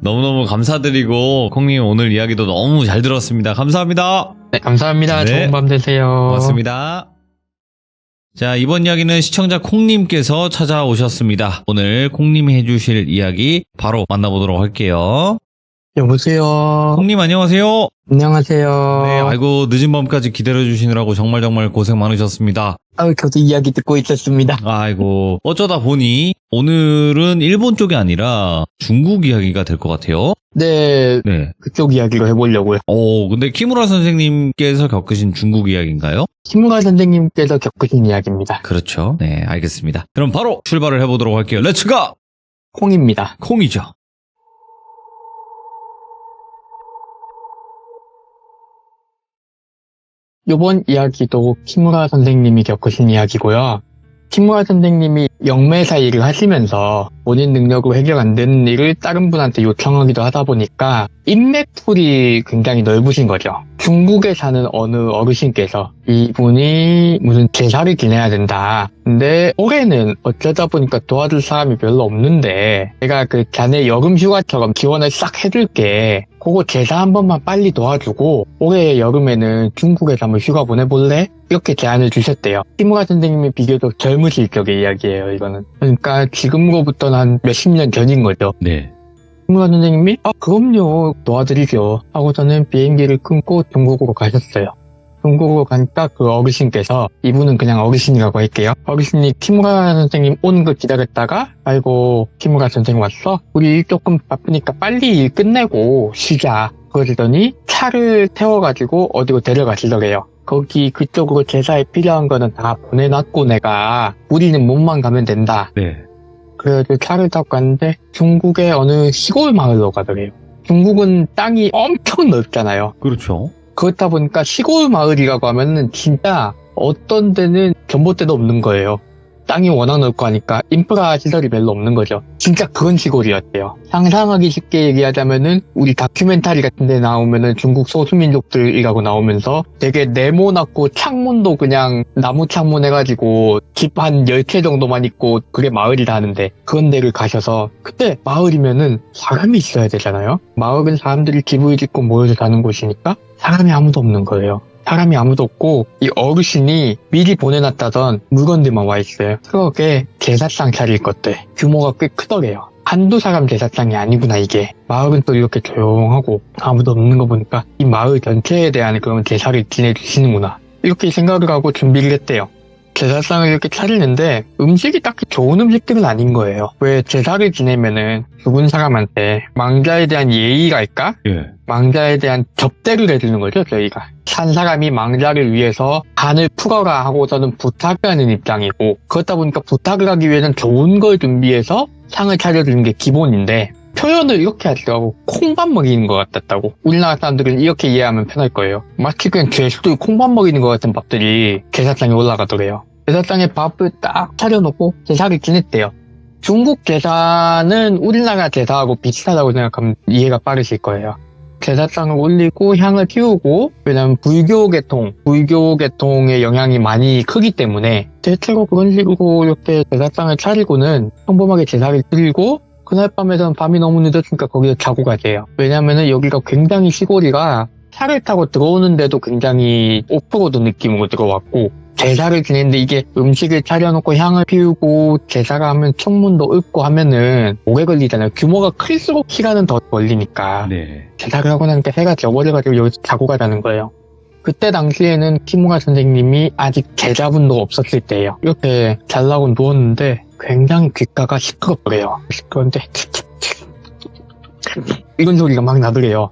너무너무 감사드리고, 콩님 오늘 이야기도 너무 잘 들었습니다. 감사합니다. 네, 감사합니다. 네. 좋은 밤 되세요. 고맙습니다. 자, 이번 이야기는 시청자 콩님께서 찾아오셨습니다. 오늘 콩님이 해주실 이야기 바로 만나보도록 할게요. 여보세요. 콩님 안녕하세요. 안녕하세요. 네, 아이고 늦은 밤까지 기다려주시느라고 정말 고생 많으셨습니다. 저도 이야기 듣고 있었습니다. 아이고 어쩌다 보니 오늘은 일본 쪽이 아니라 중국 이야기가 될 것 같아요. 네, 네. 그쪽 이야기로 해보려고요. 근데 키무라 선생님께서 겪으신 중국 이야기인가요? 키무라 선생님께서 겪으신 이야기입니다. 그렇죠. 네, 알겠습니다. 그럼 바로 출발을 해보도록 할게요. 렛츠가! 콩입니다. 콩이죠. 이번 이야기도 키무라 선생님이 겪으신 이야기고요. 키무라 선생님이 영매사 일을 하시면서 본인 능력으로 해결 안 되는 일을 다른 분한테 요청하기도 하다 보니까 인맥풀이 굉장히 넓으신 거죠. 중국에 사는 어느 어르신께서 이분이 무슨 제사를 지내야 된다. 근데 올해는 어쩌다 보니까 도와줄 사람이 별로 없는데 내가 그 자네 여름 휴가처럼 지원을 싹 해줄게. 그거 제사 한 번만 빨리 도와주고 올해 여름에는 중국에서 한번 휴가 보내볼래? 이렇게 제안을 주셨대요. 키무라 선생님이 비교적 젊으실 적의 이야기예요, 이거는. 그러니까 지금으로부터는 한 몇십 년 전인 거죠. 네. 키무라 선생님이 그럼요, 도와드리죠 하고서는 비행기를 끊고 중국으로 가셨어요. 중국으로 가니까 그 어르신께서, 이분은 그냥 어르신이라고 할게요. 어르신이 키무라 선생님 오는 거 기다렸다가 아이고 키무라 선생님 왔어? 우리 조금 바쁘니까 빨리 일 끝내고 쉬자. 그러더니 차를 태워가지고 어디로 데려가시더래요. 거기 그쪽으로 제사에 필요한 거는 다 보내놨고 내가 우리는 몸만 가면 된다. 네. 그래서 차를 타고 갔는데 중국의 어느 시골 마을로 가더래요. 중국은 땅이 엄청 넓잖아요. 그렇죠. 그렇다 보니까 시골 마을이라고 하면은 진짜 어떤 데는 전봇대도 없는 거예요. 땅이 워낙 넓고 하니까 인프라 시설이 별로 없는 거죠. 진짜 그런 시골이었대요. 상상하기 쉽게 얘기하자면은 우리 다큐멘터리 같은 데 나오면은 중국 소수민족들이라고 나오면서 되게 네모났고 창문도 그냥 나무 창문 해가지고 집 한 10채 정도만 있고 그게 마을이라 하는데 그런 데를 가셔서 그때 마을이면은 사람이 있어야 되잖아요. 마을은 사람들이 집을 짓고 모여서 사는 곳이니까 사람이 아무도 없는 거예요. 사람이 아무도 없고 이 어르신이 미리 보내놨다던 물건들만 와 있어요. 그러게 제사상 차릴 것들 규모가 꽤 크더래요. 한두 사람 제사상이 아니구나 이게. 마을은 또 이렇게 조용하고 아무도 없는 거 보니까 이 마을 전체에 대한 그런 제사를 지내주시는구나 이렇게 생각을 하고 준비를 했대요. 제사상을 이렇게 차리는데 음식이 딱히 좋은 음식들은 아닌 거예요. 왜 제사를 지내면은 죽은 사람한테 망자에 대한 예의랄까? 예. 망자에 대한 접대를 해주는 거죠, 저희가. 산 사람이 망자를 위해서 간을 풀어라 하고서는 부탁을 하는 입장이고, 그렇다 보니까 부탁을 하기 위해서는 좋은 걸 준비해서 상을 차려주는 게 기본인데, 표현을 이렇게 하더라고. 콩밥 먹이는 것 같았다고. 우리나라 사람들은 이렇게 이해하면 편할 거예요. 마치 그냥 죄수들 콩밥 먹이는 것 같은 밥들이 제사상에 올라가더래요. 제사상에 밥을 딱 차려놓고 제사를 지냈대요. 중국 제사는 우리나라 제사하고 비슷하다고 생각하면 이해가 빠르실 거예요. 제사상을 올리고 향을 피우고, 왜냐면 불교 계통의 영향이 많이 크기 때문에 대체로 그런 식으로 이렇게 제사상을 차리고는 평범하게 제사를 드리고 그날 밤에는 밤이 너무 늦었으니까 거기서 자고 가세요. 왜냐면은 여기가 굉장히 시골이라 차를 타고 들어오는데도 굉장히 오프로드 느낌으로 들어왔고 제사를 지내는데 이게 음식을 차려놓고 향을 피우고 제사가 하면 청문도 읊고 하면은 오래 걸리잖아요. 규모가 클수록 시간은 더 걸리니까. 네. 제사를 하고 나니까 해가 져버려가지고 여기서 자고 가자는 거예요. 그때 당시에는 키무라 선생님이 아직 제자분도 없었을 때예요. 이렇게 잘라고 누웠는데 굉장히 귓가가 시끄럽더래요. 시끄러운데 이런 소리가 막 나더래요.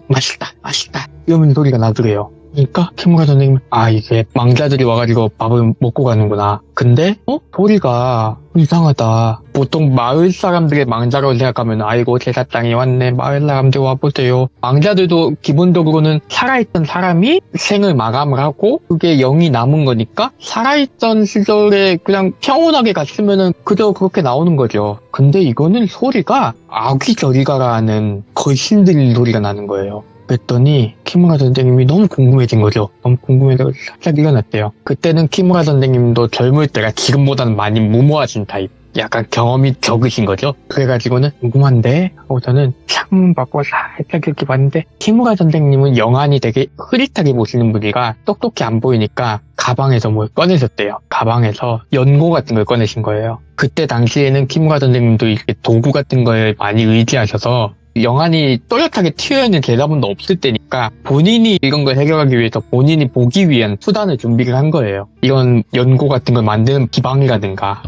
맛있다 이런 소리가 나더래요. 그러니까 키무라 선생님 이게 망자들이 와가지고 밥을 먹고 가는구나. 근데 소리가 이상하다. 보통 마을 사람들의 망자라고 생각하면 아이고 제사장이 왔네, 마을 사람들 와보세요. 망자들도 기본적으로는 살아있던 사람이 생을 마감을 하고 그게 영이 남은 거니까 살아있던 시절에 그냥 평온하게 갔으면은 그저 그렇게 나오는 거죠. 근데 이거는 소리가 아귀 저리 가라는 걸신 들린 소리가 나는 거예요. 그랬더니 키무라 선생님이 너무 궁금해진 거죠. 너무 궁금해서 살짝 일어났대요. 그때는 키무라 선생님도 젊을 때가 지금보다는 많이 무모하신 타입. 약간 경험이 적으신 거죠. 그래가지고는 궁금한데 하고 저는 창문 밖으로 살짝 이렇게 봤는데 키무라 선생님은 영안이 되게 흐릿하게 보시는 분이라 똑똑히 안 보이니까 가방에서 뭘 꺼내셨대요. 가방에서 연고 같은 걸 꺼내신 거예요. 그때 당시에는 키무라 선생님도 이렇게 도구 같은 걸 많이 의지하셔서 영안이 또렷하게 튀어있는 계좌분도 없을 때니까 본인이 이런 걸 해결하기 위해서 본인이 보기 위한 수단을 준비를 한 거예요. 이런 연고 같은 걸 만드는 기방이라든가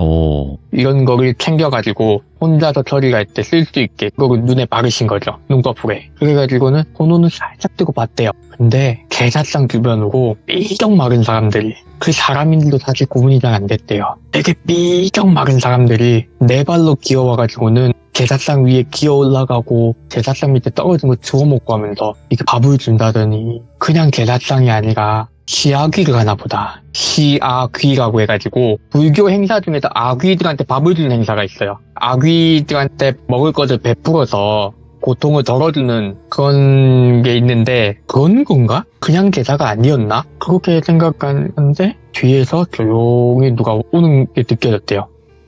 이런 거를 챙겨가지고 혼자서 처리할 때 쓸 수 있게 그걸 눈에 바르신 거죠. 눈꺼풀에. 그래가지고는 번호는 살짝 뜨고 봤대요. 근데 제사상 주변으로 삐쩍 마른 사람들이 그 사람인지도 사실 구분이 잘 안 됐대요. 되게 삐쩍 마른 사람들이 네 발로 기어와가지고는 제사상 위에 기어 올라가고 제사상 밑에 떨어진 거 주워 먹고 하면서 이게 밥을 준다더니 그냥 제사상이 아니라 시아귀를 하나 보다. 시아귀라고 해가지고 불교 행사 중에서 아귀들한테 밥을 주는 행사가 있어요. 아귀들한테 먹을 것을 베풀어서 고통을 덜어주는 그런 게 있는데 그런 건가? 그냥 제사가 아니었나? 그렇게 생각하는데 뒤에서 조용히 누가 오는 게 느껴졌대요.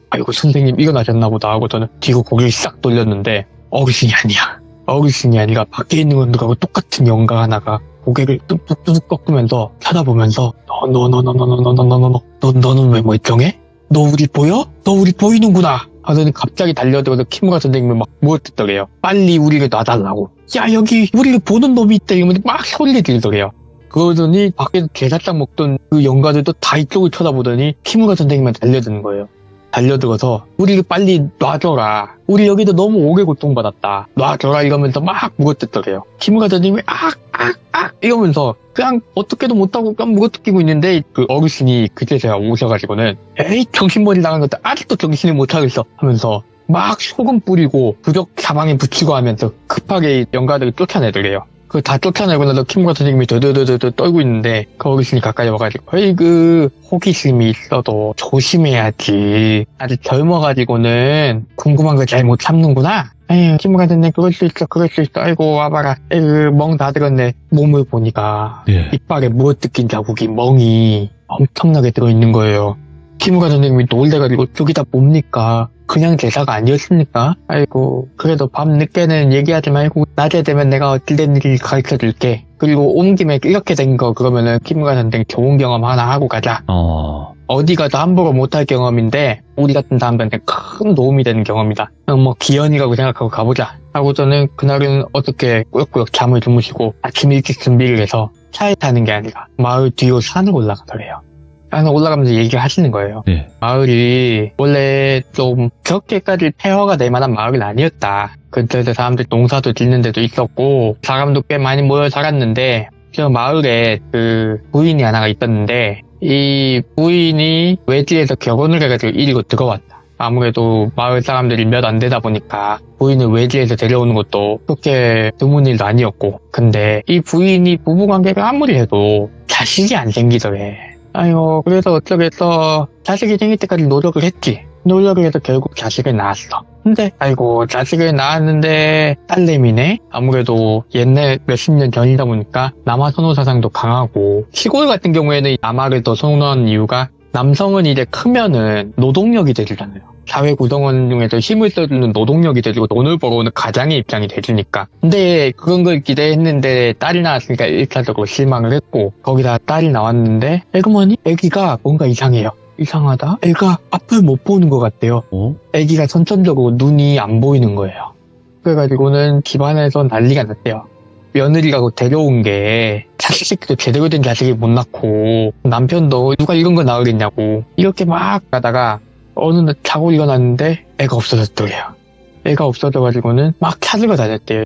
아이고 선생님 일어나셨나 보다 하고 저는 뒤로 고개를 싹 돌렸는데 어르신이 아니야. 어르신이 아니라 밖에 있는 분들하고 똑같은 영가 하나가 고개를 뚝뚝뚝 꺾으면서 쳐다보면서 너는 왜 멀쩡해? 너 우리 보여? 너 우리 보이는구나 하더니 갑자기 달려들어서 키무라 선생님을 막 물어뜯더래요. 빨리 우리를 놔달라고. 야 여기 우리를 보는 놈이 있다 이러면서 막 소리를 지르더래요. 그러더니 밖에서 게살짝 먹던 그 영가들도 다 이쪽을 쳐다보더니 키무라 선생님한테 달려드는 거예요. 달려들어서 우리를 빨리 놔줘라. 우리 여기도 너무 오래 고통받았다. 놔줘라 이러면서 막 물어뜯더래요. 키무라 선생님이 이러면서 그냥 어떻게도 못하고 그냥 물어뜯기고 있는데 그 어르신이 그제서야 오셔가지고는 에이 정신머리 나간 것도 아직도 정신을 못 차리겠어 하면서 막 소금 뿌리고 부적 사방에 붙이고 하면서 급하게 영가들을 쫓아내더래요. 그 다 쫓아내고 나서 키무라 선생님이 더더더더 떨고 있는데 그 어르신이 가까이 와가지고 에이그 호기심이 있어도 조심해야지. 아직 젊어가지고는 궁금한 걸 잘 못 참는구나. 에휴 키무라 선생님 그럴 수 있어. 아이고 와봐라. 에이그 멍 다 들었네. 몸을 보니까 이빨에 물어뜯긴 자국이 멍이 엄청나게 들어있는 거예요. 키무라 선생님이 놀래가지고 저기다 뭡니까? 그냥 제사가 아니었습니까? 아이고 그래도 밤 늦게는 얘기하지 말고 낮에 되면 내가 어찌 된 일을 가르쳐줄게. 그리고 온 김에 이렇게 된 거 그러면은 키무라 선생 좋은 경험 하나 하고 가자. 어디 가도 함부로 못할 경험인데 우리 같은 사람들한테 큰 도움이 되는 경험이다. 뭐 기연이라고 생각하고 가보자. 하고 저는 그날은 어떻게 꾸역꾸역 잠을 주무시고 아침 일찍 준비를 해서 차에 타는 게 아니라 마을 뒤로 산을 올라가더래요. 산을 올라가면서 얘기를 하시는 거예요. 마을이 원래 좀 그렇게까지 폐허가 될 만한 마을은 아니었다. 근처에서 사람들 농사도 짓는 데도 있었고 사람도 꽤 많이 모여 살았는데 저 마을에 그 부인이 하나가 있었는데 이 부인이 외지에서 결혼을 해가지고 이리로 들어왔다. 아무래도 마을 사람들이 몇 안 되다 보니까 부인을 외지에서 데려오는 것도 그렇게 드문 일도 아니었고 근데 이 부인이 부부관계를 아무리 해도 자식이 안 생기더래. 아이고 그래서 어쩌겠어. 자식이 생길 때까지 노력을 했지. 노력을 해서 결국 자식을 낳았어. 근데 아이고 자식을 낳았는데 딸내미네. 아무래도 옛날 몇십 년 전이다 보니까 남아 선호 사상도 강하고 시골 같은 경우에는 남아를 더 선호하는 이유가 남성은 이제 크면은 노동력이 되잖아요. 사회 구성원 중에서 힘을 써주는 노동력이 되고 돈을 벌어오는 가장의 입장이 되주니까. 근데 그런 걸 기대했는데 딸이 나왔으니까 1차적으로 실망을 했고 거기다 딸이 나왔는데 에그머니? 애기가 뭔가 이상해요. 이상하다? 애가 앞을 못 보는 것 같대요. 애기가 선천적으로 눈이 안 보이는 거예요. 그래가지고는 집안에서 난리가 났대요. 며느리라고 데려온 게 자식도 제대로 된 자식을 못 낳고 남편도 누가 이런 거 낳으겠냐고 이렇게 막 가다가 어느 날 자고 일어났는데 애가 없어졌더래요. 애가 없어져가지고는 막 찾으러 다녔대요.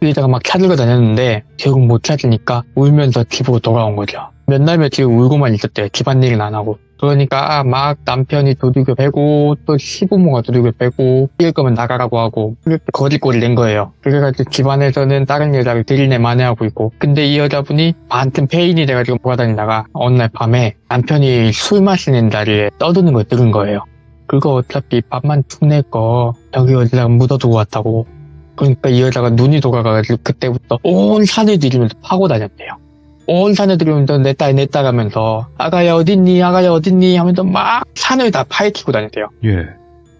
이 여자가 막 찾으러 다녔는데 결국 못 찾으니까 울면서 집으로 돌아온 거죠. 몇 날 며칠 울고만 있었대요. 집안일은 안 하고. 그러니까 막 남편이 두들겨 패고 또 시부모가 두들겨 패고 이럴 거면 나가라고 하고 그렇게 거짓골을 낸 거예요. 그래가지고 집안에서는 다른 여자를 들이내 만회하고 있고, 근데 이 여자분이 반틈 폐인이 돼가지고 돌아다니다가 어느 날 밤에 남편이 술 마시는 자리에 떠드는 걸 들은 거예요. 그거 어차피 밥만 툭 낼 거 여기 어디다가 묻어두고 왔다고. 그러니까 이 여자가 눈이 돌아가가지고 그때부터 온 산을 들이면서 파고 다녔대요. 온 산을 들이면서 내 딸 가면서 아가야 어딨니 아가야 어딨니 하면서 막 산을 다 파헤치고 다녔대요. 예.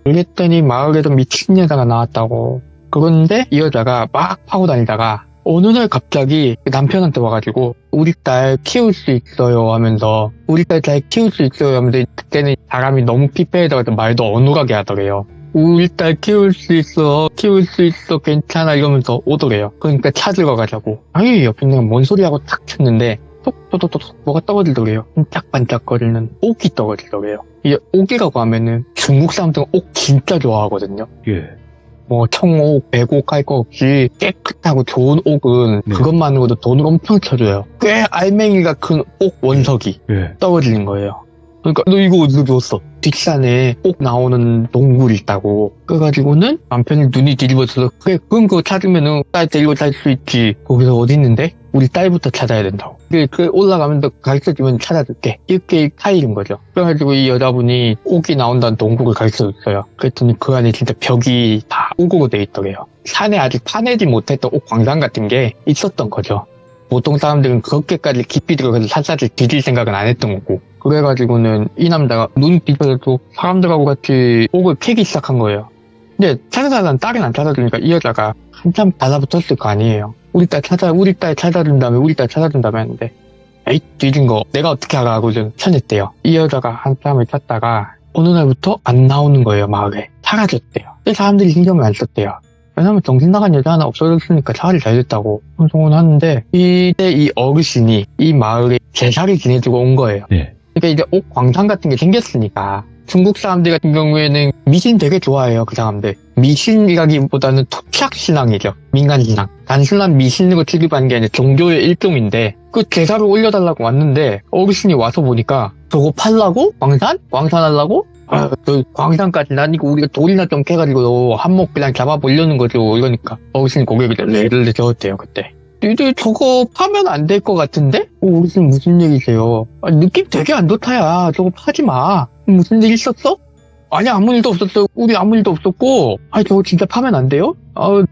그랬더니 마을에서 미친 여자가 나왔다고. 그런데 이 여자가 막 파고 다니다가 어느 날 갑자기 남편한테 와가지고 우리 딸 키울 수 있어요 하면서 우리 딸 잘 키울 수 있어요 하면서 그때는 사람이 너무 피폐해져서 말도 어눌하게 하더래요. 우리 딸 키울 수 있어 괜찮아 이러면서 오더래요. 그러니까 찾으러 가자고. 아니 옆에 내가 뭔 소리 하고 탁 쳤는데 톡톡톡톡 뭐가 떨어지더래요. 반짝반짝거리는 옥이 떨어지더래요. 이게 옥이라고 하면은 중국 사람들은 옥 진짜 좋아하거든요. 예. 뭐 청옥, 백옥 할 거 없이 깨끗하고 좋은 옥은 네. 그것만으로도 돈을 엄청 쳐줘요. 꽤 알맹이가 큰 옥 원석이 예. 떨어지는 거예요. 그러니까 너 이거 어디서 줬어? 뒷산에 꼭 나오는 동굴이 있다고. 그래가지고는 남편이 눈이 뒤집어져서 그래 그럼 그거 찾으면은 딸 데리고 살 수 있지. 거기서 어디 있는데? 우리 딸부터 찾아야 된다고. 그래 올라가면서 가르쳐주면 찾아줄게. 이렇게 타일인 거죠. 그래가지고 이 여자분이 옥이 나온다는 동굴을 가르쳐줬어요. 그랬더니 그 안에 진짜 벽이 다 옥으로 돼 있더래요. 산에 아직 파내지 못했던 옥 광산 같은 게 있었던 거죠. 보통 사람들은 그렇게까지 깊이 들어가서 산사를 뒤질 생각은 안 했던 거고. 그래가지고는 이 남자가 눈 뒤집어져도 사람들하고 같이 옥을 캐기 시작한 거예요. 근데 찾아달라는 딸은 안 찾아주니까 이 여자가 한참 달라붙었을 거 아니에요. 우리 딸 찾아준다며 했는데 에이 뒤진 거 내가 어떻게 알아 하고 좀 쳐냈대요. 이 여자가 한참을 찾다가 어느 날부터 안 나오는 거예요. 마을에 사라졌대요. 근데 사람들이 신경을 안 썼대요. 왜냐면 정신 나간 여자 하나 없어졌으니까 차라리 잘 됐다고 혼송은 하는데, 이때 이 어르신이 이 마을에 제사를 지내주고 온 거예요. 예. 그러니까 이제 옥 광산 같은 게 생겼으니까. 중국 사람들 같은 경우에는 미신 되게 좋아해요. 그 사람들. 미신이라기보다는 토착신앙이죠. 민간신앙. 단순한 미신으로 취급하는 게 아니라 종교의 일종인데, 그 제사를 올려달라고 왔는데 어르신이 와서 보니까 저거 팔라고? 광산하려고? 저 광산까지 아니고 우리가 돌이나 좀 캐가지고 한몫 그냥 잡아보려는 거죠. 이러니까 어르신이 고개를 레를 저었대요. 그때 니들 저거 파면 안 될 것 같은데? 어르신 무슨 얘기세요? 느낌 되게 안 좋다야. 저거 파지 마. 무슨 일 있었어? 아니 아무 일도 없었어. 우리 아무 일도 없었고. 저거 진짜 파면 안 돼요?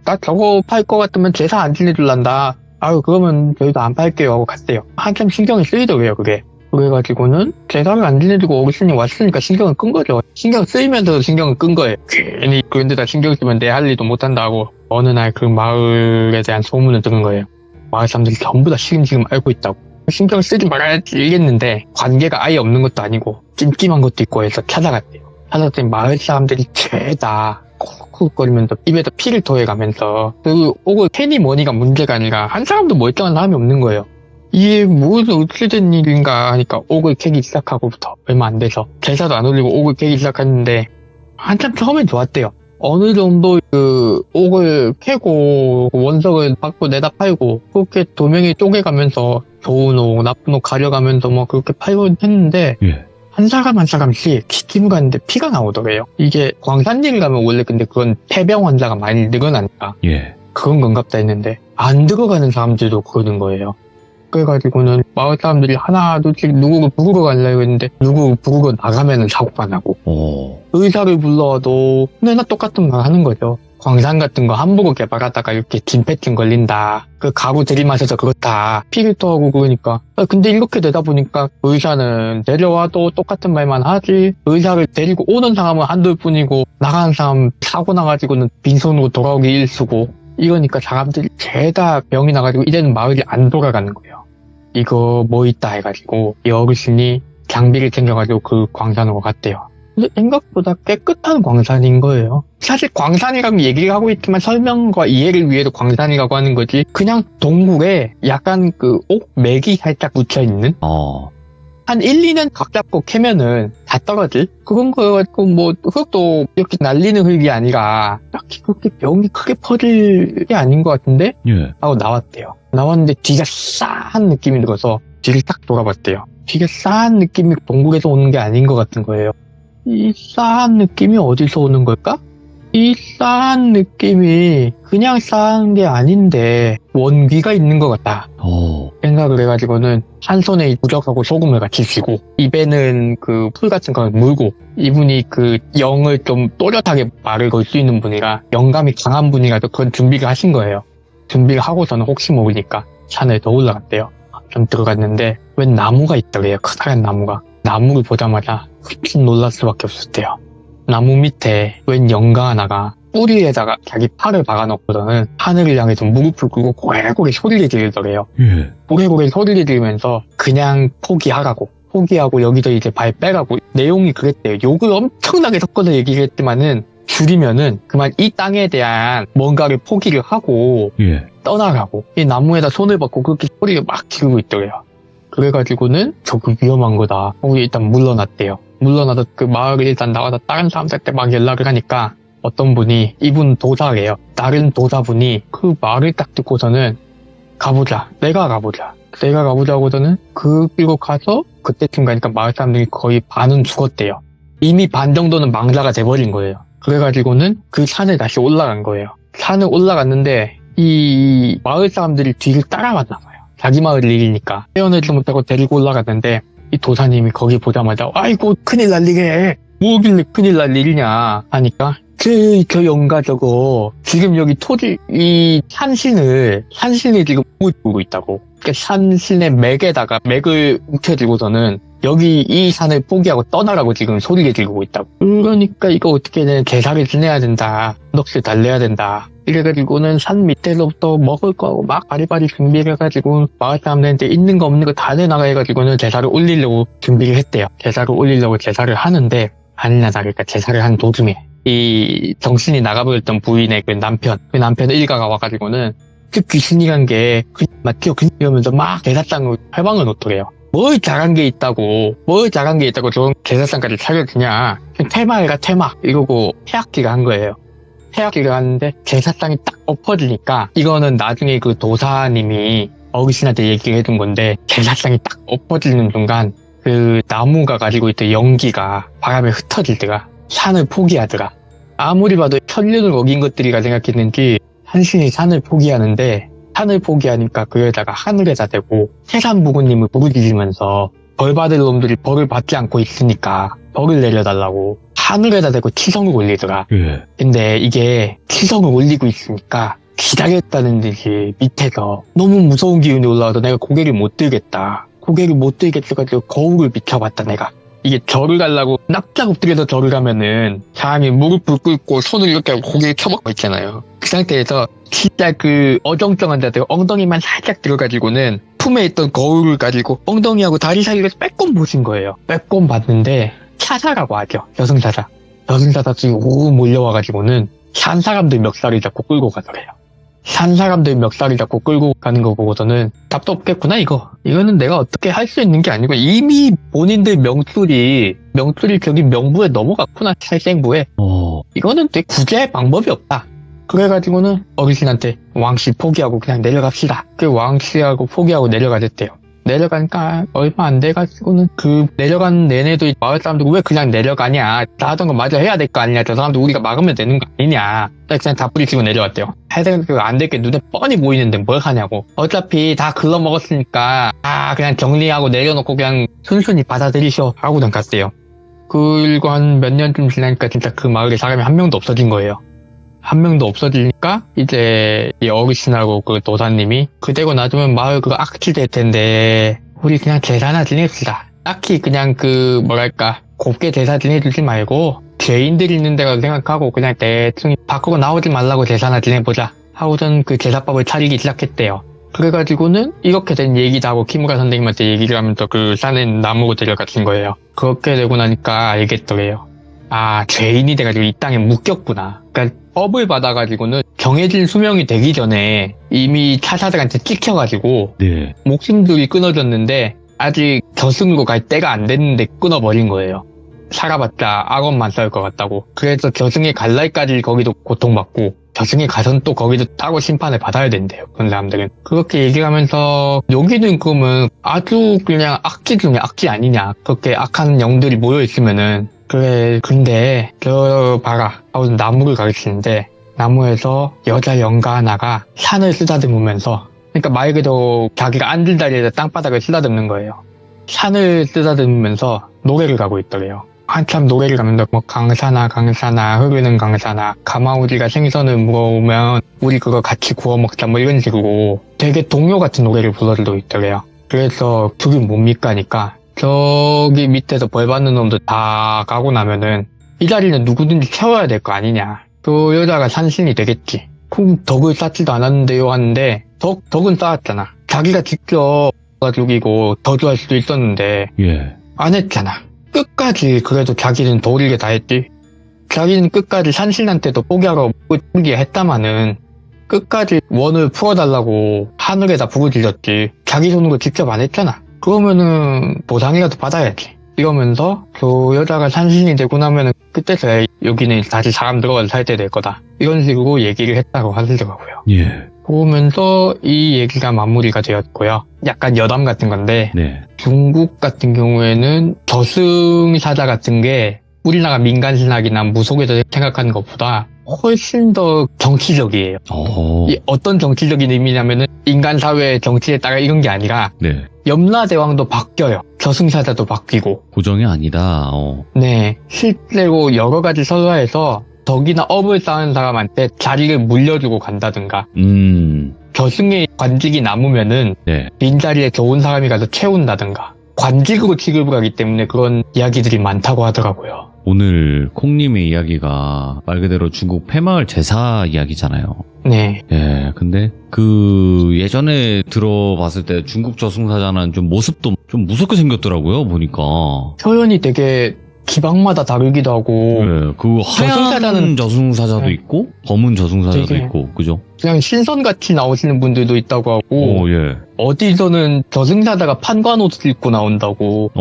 나 저거 팔 것 같으면 제사 안 지내줄란다. 그러면 저희도 안 팔게요 하고 갔대요. 한참 신경이 쓰이더래요 그게. 그래가지고는 제사를 안 지내주고 어르신이 왔으니까 신경을 끈 거죠. 신경 쓰이면서도 신경을 끈 거예요. 괜히 그런데다 신경 쓰면 내 할 일도 못한다고. 어느 날 그 마을에 대한 소문을 들은 거예요. 마을 사람들이 전부 다 지금 알고 있다고. 신경 쓰지 말아야지 이랬는데 관계가 아예 없는 것도 아니고 찜찜한 것도 있고 해서 찾아갔대요. 찾아갔더니 마을 사람들이 죄다 쿡쿡거리면서 입에서 피를 토해가면서 그 옥을 캐니 뭐니가 문제가 아니라 한 사람도 멀쩡한 사람이 없는 거예요. 이게 무슨 어떻게 된 일인가 하니까 옥을 캐기 시작하고부터 얼마 안 돼서 제사도 안 올리고 옥을 캐기 시작했는데 한참 처음엔 좋았대요. 어느 정도 그 옥을 캐고 원석을 받고 내다 팔고 그렇게 도명이 쪼개가면서 좋은 옥 나쁜 옥 가려가면서 뭐 그렇게 팔고 했는데 예. 한 사람 한 사람씩 지킴 가는데 피가 나오더래요. 이게 광산일 가면 원래 근데 그건 폐병 환자가 많이 늘어나니까 예. 그건 건갑다 했는데 안 들어가는 사람들도 그러는 거예요. 그래가지고는 마을 사람들이 하나 둘씩 누구를 부르러 가려고 했는데 누구 부르러 나가면은 사고가 나고 의사를 불러도 맨날 똑같은 말 하는 거죠. 광산 같은 거 함부로 개발하다가 이렇게 진폐증 걸린다. 그 가구 들이마셔서 그렇다. 피를 토하고 그러니까. 근데 이렇게 되다 보니까 의사는 데려와도 똑같은 말만 하지. 의사를 데리고 오는 사람은 한둘 뿐이고 나가는 사람 사고 나가지고는 빈손으로 돌아오기 일쑤고. 이러니까 사람들이 죄다 병이 나가지고 이제는 마을이 안 돌아가는 거예요. 이거 뭐 있다 해가지고 이 어르신이 장비를 챙겨가지고 그 광산으로 갔대요. 근데 생각보다 깨끗한 광산인 거예요. 사실 광산이라고 얘기를 하고 있지만 설명과 이해를 위해서 광산이라고 하는 거지 그냥 동굴에 약간 그 옥맥이 살짝 묻혀있는 한 1, 2년 각 잡고 캐면은 다 떨어질? 그런 거여가지고 뭐 흙도 이렇게 날리는 흙이 아니라 딱히 그렇게 병이 크게 퍼질 게 아닌 것 같은데? 예. 하고 나왔대요. 나왔는데 뒤가 싸한 느낌이 들어서 뒤를 딱 돌아봤대요. 뒤가 싸한 느낌이 동굴에서 오는 게 아닌 것 같은 거예요. 이 싸한 느낌이 어디서 오는 걸까? 이 싸한 느낌이 그냥 싸한 게 아닌데 원기가 있는 것 같다 생각을 해가지고는 한 손에 부적하고 소금을 같이 쥐고 입에는 그 풀 같은 걸 물고, 이분이 그 영을 좀 또렷하게 말을 걸 수 있는 분이라 영감이 강한 분이라도 그런 준비를 하신 거예요. 준비를 하고서는 혹시 모르니까 산에 더 올라갔대요. 좀 들어갔는데 웬 나무가 있더래요. 커다란 나무가. 나무를 보자마자 흠칫 놀랄 수밖에 없었대요. 나무 밑에 웬 영가 하나가 뿌리에다가 자기 팔을 박아놓고서는 하늘을 향해서 무릎을 꿇고 고래고래 소리를 지르더래요. 예. 고래고래 소리를 지르면서 그냥 포기하고 여기서 이제 발 빼라고 내용이 그랬대요. 욕을 엄청나게 섞어서 얘기를 했지만은 줄이면은 그만 이 땅에 대한 뭔가를 포기를 하고 예. 떠나가고 이 나무에다 손을 받고 그렇게 소리를 막 지르고 있더래요. 그래가지고는 저거 위험한 거다. 우리 일단 물러났대요. 물러나서 그 마을을 일단 나가서 다른 사람들한테 막 연락을 하니까 어떤 분이, 이분 도사래요. 다른 도사분이 그 말을 딱 듣고서는 가보자. 내가 가보자고서는 그 길로 가서 그때쯤 가니까 마을 사람들이 거의 반은 죽었대요. 이미 반 정도는 망자가 돼버린 거예요. 그래가지고는 그 산에 다시 올라간 거예요. 산을 올라갔는데 이 마을 사람들이 뒤를 따라왔나 봐요. 자기 마을을 이기니까 헤어내지 못하고 데리고 올라갔는데 이 도사님이 거기 보자마자 아이고 큰일 날 일이래. 뭐길래 큰일 날 일이냐 하니까 저 영가 저거 지금 여기 토지 이 산신을 지금 보고 있다고. 그러니까 산신의 맥에다가 맥을 움켜쥐고서는 여기 이 산을 포기하고 떠나라고 지금 소리를 지르고 있다고. 그러니까 이거 어떻게든 제사를 지내야 된다. 넋을 달래야 된다. 이래가지고는 산 밑에서부터 먹을 거하고 막 바리바리 준비를 해가지고 마을 사람들한테 있는 거 없는 거 다 내놔가 해가지고는 제사를 올리려고 준비를 했대요. 제사를 올리려고 제사를 하는데 아니나 다를까 제사를 한 도중에 이 정신이 나가버렸던 부인의 그 남편 일가가 와가지고는 그 귀신이란 게 맞죠? 이러면서 막 제사상을 회방을 놓더래요. 뭘 잘한 게 있다고 저런 제사상까지 차려주냐. 테마가 테마 이러고 해악기가 한 거예요. 해악기를 하는데 제사상이 딱 엎어지니까 이거는 나중에 그 도사님이 어르신한테 얘기를 해준 건데 제사상이 딱 엎어지는 순간 그 나무가 가지고 있던 연기가 바람에 흩어지더라. 산을 포기하더라. 아무리 봐도 천륜을 어긴 것들이라 생각했는지 한신이 산을 포기하는데 산을 포기하니까 그 여자가 하늘에다 대고 태산부구님을 부르짖으면서 벌 받을 놈들이 벌을 받지 않고 있으니까 벌을 내려달라고 하늘에다 대고 치성을 올리더라. 예. 근데 이게 치성을 올리고 있으니까 기다렸다는 듯이 밑에서 너무 무서운 기운이 올라와서 내가 고개를 못 들겠다. 가지고 거울을 비춰봤다 내가. 이게 절을 가려고 납작 엎드려서 절을 가면은 사람이 무릎을 꿇고 손을 이렇게 하고 고개를 쳐박고 있잖아요. 그 상태에서 진짜 그 어정쩡한 자세 엉덩이만 살짝 들어가지고는 품에 있던 거울을 가지고 엉덩이하고 다리 사이를 빼꼼 보신 거예요. 빼꼼 봤는데 차사라고 하죠. 저승사자 지금 오 몰려와가지고는 산 사람들 멱살을 잡고 끌고 가더래요. 산 사람들 멱살을 잡고 끌고 가는 거 보고서는 답도 없겠구나 이거. 이거는 내가 어떻게 할 수 있는 게 아니고 이미 본인들 명줄이 저기 명부에 넘어갔구나. 살생부에. 이거는 되게 구제할 방법이 없다. 그래가지고는 어르신한테 왕씨 포기하고 그냥 내려갑시다. 그 왕씨하고 포기하고 내려가셨대요. 내려가니까 얼마 안 돼가지고는 그 내려가는 내내도 마을 사람들 왜 그냥 내려가냐. 다 하던 거 마저 해야 될 거 아니냐. 저 사람들 우리가 막으면 되는 거 아니냐. 그냥 다 뿌리치고 내려왔대요. 하여튼 그 안 될 게 눈에 뻔히 보이는데 뭘 하냐고. 어차피 다 글러먹었으니까 그냥 정리하고 내려놓고 그냥 순순히 받아들이셔 하고 그냥 갔대요. 그리고 한 몇 년쯤 지나니까 진짜 그 마을에 사람이 한 명도 없어진 거예요. 한 명도 없어지니까 이제 이 어르신하고 그 도사님이 그대고 놔두면 마을 그거 악취될 텐데 우리 그냥 제사나 지냅시다. 딱히 그냥 그 뭐랄까 곱게 제사 지내주지 말고 죄인들 있는 데라고 생각하고 그냥 대충 밖으로 나오지 말라고 제사나 지내보자 하고선 그 제사법을 차리기 시작했대요. 그래가지고는 이렇게 된 얘기다 하고 키무라 선생님한테 얘기를 하면서 그 산에 나무로 데려갔은 거예요. 그렇게 되고 나니까 알겠더래요. 죄인이 돼가지고 이 땅에 묶였구나. 그러니까 법을 받아가지고는 정해진 수명이 되기 전에 이미 차사들한테 찍혀가지고 네. 목숨들이 끊어졌는데 아직 저승으로 갈 때가 안 됐는데 끊어버린 거예요. 살아봤자 악업만 쌓을 것 같다고. 그래서 저승에 갈 날까지 거기도 고통받고 저승에 가선 또 거기도 따로 심판을 받아야 된대요. 그런 사람들은. 그렇게 얘기하면서 여기는 그러면 아주 그냥 악지 중에 악지 아니냐. 그렇게 악한 영들이 모여있으면은 그래 근데 저 봐라 하고 나무를 가르치는데 나무에서 여자 영가 하나가 산을 쓰다듬으면서 그러니까 말 그대로 자기가 앉은 자리에서 땅바닥을 쓰다듬는 거예요. 산을 쓰다듬으면서 노래를 가고 있더래요. 한참 노래를 가면서 뭐 강산아 강산아 흐르는 강산아 가마우리가 생선을 물어오면 우리 그거 같이 구워 먹자 뭐 이런 식으로 되게 동요 같은 노래를 불러주고 있더래요. 그래서 그게 뭡니까니까 저기 밑에서 벌 받는 놈들 다 가고 나면은 이 자리는 누구든지 채워야 될 거 아니냐. 그 여자가 산신이 되겠지. 그럼 덕을 쌓지도 않았는데요 하는데 덕은 쌓았잖아. 자기가 직접 죽이고 저주할 수도 있었는데 예. 안 했잖아. 끝까지 그래도 자기는 도리를 다했지. 자기는 끝까지 산신한테도 포기하라고 포기했다마는 끝까지 원을 풀어달라고 하늘에다 부르짖었지. 자기 손으로 직접 안 했잖아. 그러면은 보상이라도 받아야지. 이러면서 그 여자가 산신이 되고 나면은 그때서야 여기는 다시 사람 들어가서 살 때 될 거다. 이런 식으로 얘기를 했다고 하더라고요. 예. 그러면서 이 얘기가 마무리가 되었고요. 약간 여담 같은 건데 네. 중국 같은 경우에는 저승사자 같은 게 우리나라 민간신학이나 무속에서 생각하는 것보다 훨씬 더 정치적이에요. 이 어떤 정치적인 의미냐면은 인간 사회의 정치에 따라 이런 게 아니라 네. 염라대왕도 바뀌어요. 저승사자도 바뀌고. 고정이 아니다. 네. 실제로 여러 가지 설화에서 덕이나 업을 쌓은 사람한테 자리를 물려주고 간다든가 저승의 관직이 남으면은 네. 빈자리에 좋은 사람이 가서 채운다든가 관직으로 취급을 하기 때문에 그런 이야기들이 많다고 하더라고요. 오늘 콩님의 이야기가 말 그대로 중국 폐마을 제사 이야기잖아요. 네. 예, 근데 그 예전에 들어봤을 때 중국 저승사자는 좀 모습도 좀 무섭게 생겼더라고요, 보니까. 표현이 되게 지방마다 다르기도 하고 예, 그 하얀 저승사자도 네. 있고 검은 저승사자도 되게 있고, 그죠? 그냥 신선같이 나오시는 분들도 있다고 하고 오, 예. 어디서는 저승사자가 판관옷을 입고 나온다고.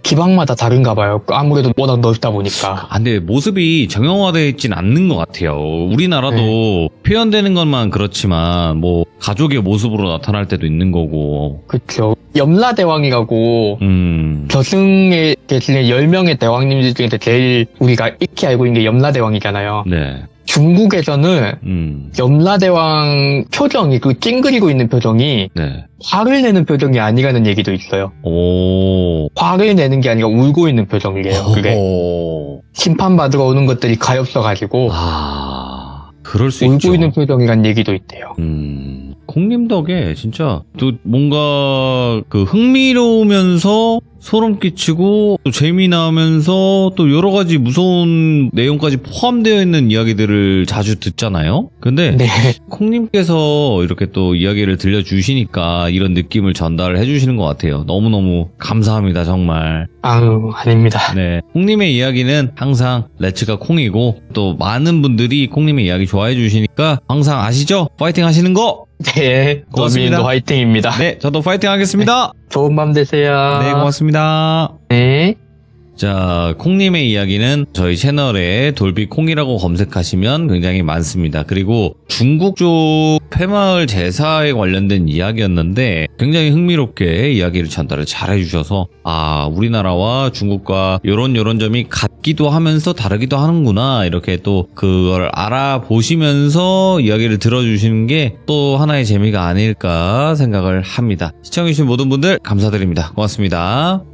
지방마다 다른가 봐요. 아무래도 워낙 넓다 보니까. 아, 근데 모습이 정형화되어 있진 않는 것 같아요. 우리나라도 표현되는 것만 그렇지만 뭐 가족의 모습으로 나타날 때도 있는 거고. 그쵸. 염라대왕이라고 저승에 계시는 10명의 대왕님들 중에서 제일 우리가 익히 알고 있는 게 염라대왕이잖아요. 네. 중국에서는 염라대왕 표정이 그 찡그리고 있는 표정이 네. 화를 내는 표정이 아니라는 얘기도 있어요. 오. 화를 내는 게 아니라 울고 있는 표정이래요. 그게 심판받으러 오는 것들이 가엾어가지고 그럴 수 울고 있죠. 있는 표정이란 얘기도 있대요. 콩님 덕에 진짜 또 뭔가 그 흥미로우면서 소름 끼치고 또 재미나면서 또 여러 가지 무서운 내용까지 포함되어 있는 이야기들을 자주 듣잖아요. 근데 네. 콩님께서 이렇게 또 이야기를 들려주시니까 이런 느낌을 전달을 해주시는 것 같아요. 너무너무 감사합니다, 정말. 아유, 아닙니다. 네, 콩님의 이야기는 항상 레츠가 콩이고 또 많은 분들이 콩님의 이야기 좋아해 주시니까 항상 아시죠? 파이팅 하시는 거! 네, 고맙습니다. 고민도 화이팅입니다. 네, 저도 파이팅 하겠습니다. 좋은 밤 되세요. 네, 고맙습니다. 네. 자, 콩님의 이야기는 저희 채널에 돌비콩이라고 검색하시면 굉장히 많습니다. 그리고 중국 쪽 폐마을 제사에 관련된 이야기였는데 굉장히 흥미롭게 이야기를 전달을 잘 해주셔서 우리나라와 중국과 요런 점이 같기도 하면서 다르기도 하는구나, 이렇게 또 그걸 알아보시면서 이야기를 들어주시는 게 또 하나의 재미가 아닐까 생각을 합니다. 시청해주신 모든 분들 감사드립니다. 고맙습니다.